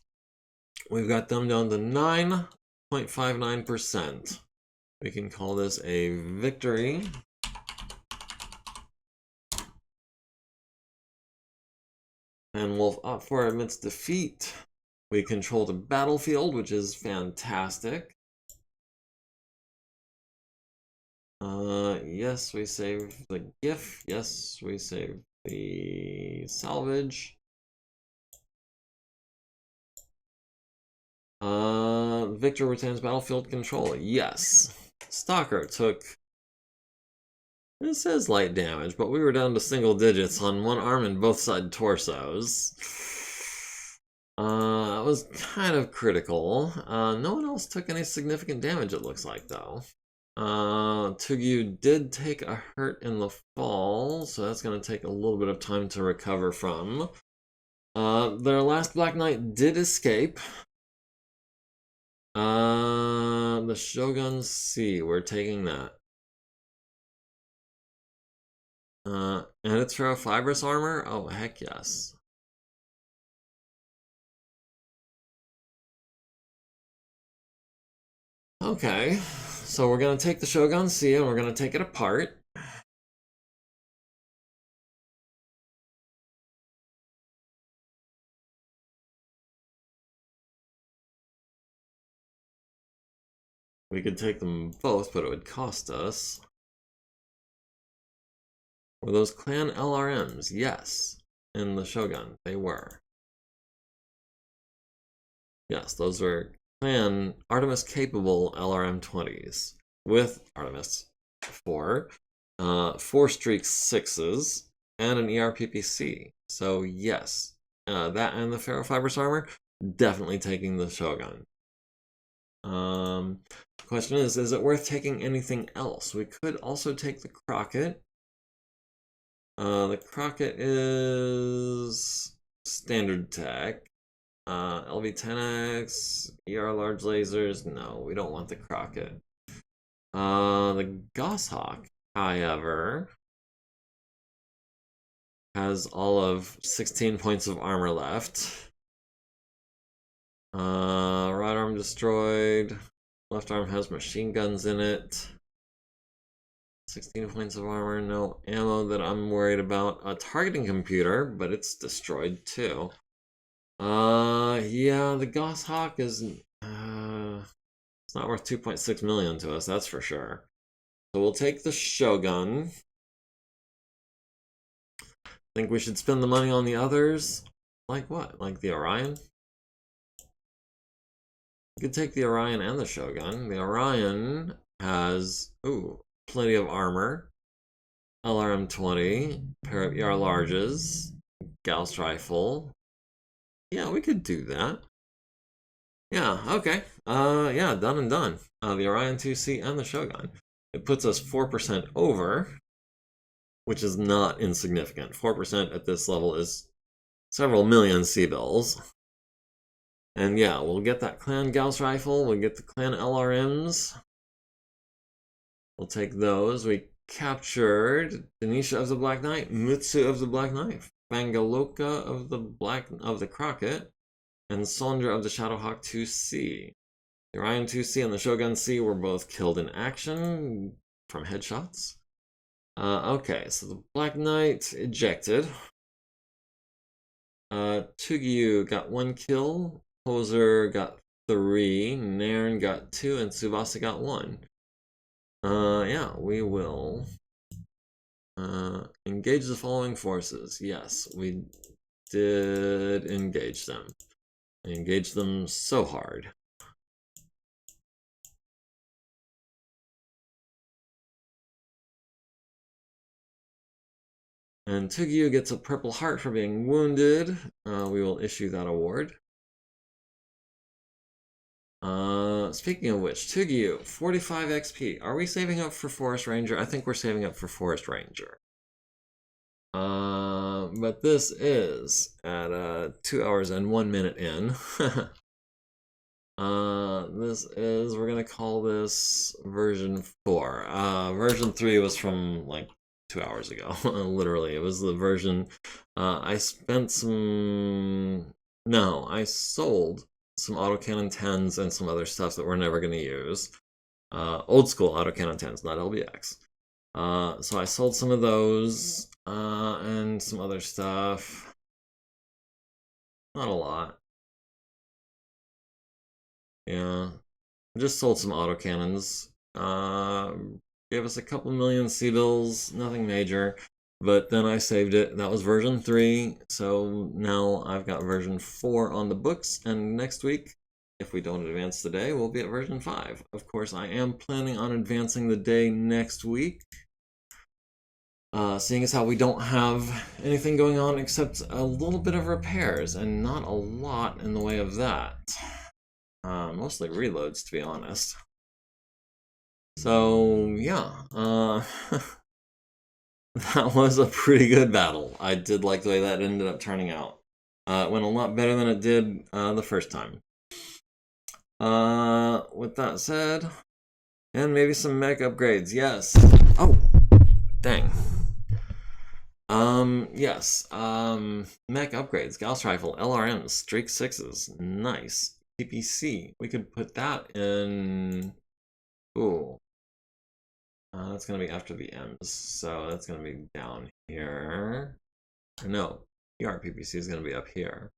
We've got them down to 9.59%. We can call this a victory. And Wolf up for amidst defeat. We control the battlefield, which is fantastic. Yes, we save the GIF. Yes, we save the salvage. Victor retains battlefield control. Yes. Stalker took... It says light damage, but we were down to single digits on one arm and both side torsos. That was kind of critical. No one else took any significant damage, it looks like, though. Tugyu did take a hurt in the fall, so that's going to take a little bit of time to recover from. Their last Black Knight did escape. The Shogun C, we're taking that. And it's for a fibrous armor? Oh, heck yes. Okay, so we're going to take the Shogun C and we're going to take it apart. We could take them both, but it would cost us. Were those clan LRMs? Yes. In the Shogun, they were. Yes, those were clan Artemis capable LRM 20s with Artemis 4, 4 streak 6s, and an ERPPC. So yes, that and the ferrofibrous armor, definitely taking the Shogun. Question is it worth taking anything else? We could also take the Crockett. The Crockett is standard tech. LV10X, ER large lasers. No, we don't want the Crockett. The Goshawk, however, has all of 16 points of armor left. Right arm destroyed. Left arm has machine guns in it. 16 points of armor, no ammo that I'm worried about. A targeting computer, but it's destroyed too. Yeah, the Goshawk is, it's not worth 2.6 million to us, that's for sure. So we'll take the Shogun. Think we should spend the money on the others? Like what? Like the Orion? You could take the Orion and the Shogun. The Orion has, plenty of armor. LRM 20, pair of ER larges, Gauss rifle. Yeah, we could do that. Yeah, okay. Yeah, done and done. The Orion 2C and the Shogun. It puts us 4% over, which is not insignificant. 4% at this level is several million C-bills. And yeah, we'll get that clan Gauss rifle, we'll get the clan LRMs. We'll take those. We captured Denisha of the Black Knight, Mutsu of the Black Knight, Bangaloka of the Crockett, and Sondra of the Shadowhawk 2C. The Orion 2C and the Shogun C were both killed in action from headshots. Okay, so the Black Knight ejected. Tugyu got 1 kill, Poser got 3, Nairn got 2, and Tsubasa got 1. Yeah, we will engage the following forces. Yes, we did engage them. I engaged them so hard. And Tugyu gets a purple heart for being wounded. We will issue that award. Speaking of which, Tugyu, 45 XP. Are we saving up for Forest Ranger? I think we're saving up for Forest Ranger. But this is at 2 hours and 1 minute in. We're gonna call this version 4. Version 3 was from like 2 hours ago. Literally, it was the version. I sold some autocannon 10s and some other stuff that we're never gonna use. Old school autocannon 10s, not LBX. So I sold some of those, and some other stuff. Not a lot. Yeah. I just sold some autocannons. Gave us a couple million C-bills, nothing major. But then I saved it. That was version 3. So now I've got version 4 on the books. And next week, if we don't advance the day, we'll be at version 5. Of course, I am planning on advancing the day next week. Seeing as how we don't have anything going on except a little bit of repairs, and not a lot in the way of that. Mostly reloads, to be honest. So, yeah. That was a pretty good battle. I did like the way that ended up turning out. It went a lot better than it did the first time. With that said, and maybe some mech upgrades. Yes. Oh, dang. Yes. Mech upgrades. Gauss rifle, LRMs, Streak 6s. Nice. PPC. We could put that in. Ooh. That's gonna be after the M's, so that's gonna be down here. No, PPC is gonna be up here.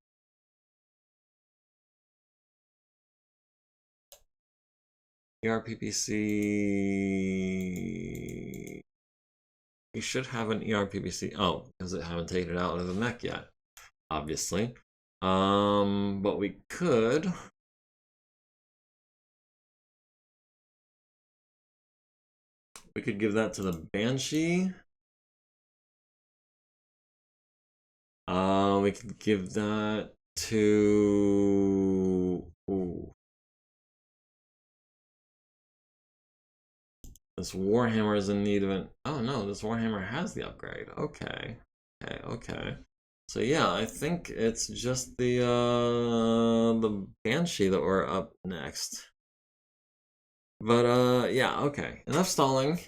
PPC. We should have an PPC. Oh, because I haven't taken it out of the mech yet, obviously. But we could. We could give that to the Banshee. We could give that to. Ooh. This Warhammer is in need of an. Oh no, this Warhammer has the upgrade. Okay. Okay. So yeah, I think it's just the Banshee that we're up next. But yeah, okay. Enough stalling.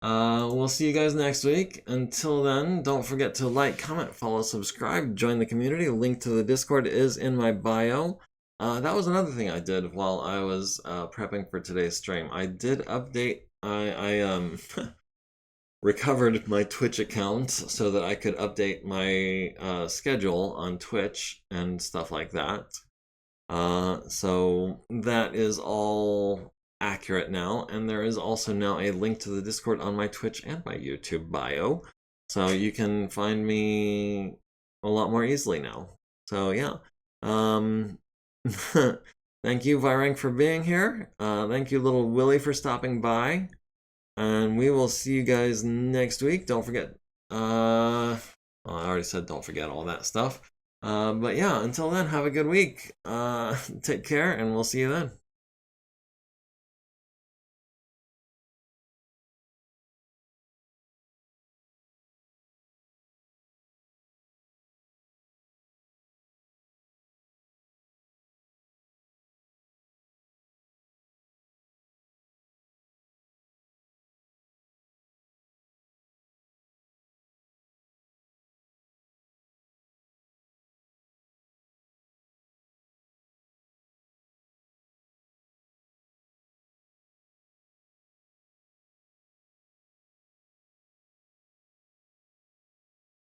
We'll see you guys next week. Until then, don't forget to like, comment, follow, subscribe, join the community. Link to the Discord is in my bio. That was another thing I did while I was prepping for today's stream. I did update. I recovered my Twitch account so that I could update my schedule on Twitch and stuff like that. So that is all accurate now, and there is also now a link to the Discord on my Twitch and my YouTube bio, so you can find me a lot more easily now. So yeah, thank you Virang for being here. Thank you little Willie for stopping by, and we will see you guys next week. Don't forget, well, I already said don't forget all that stuff. But yeah, until then, have a good week. Take care, and we'll see you then.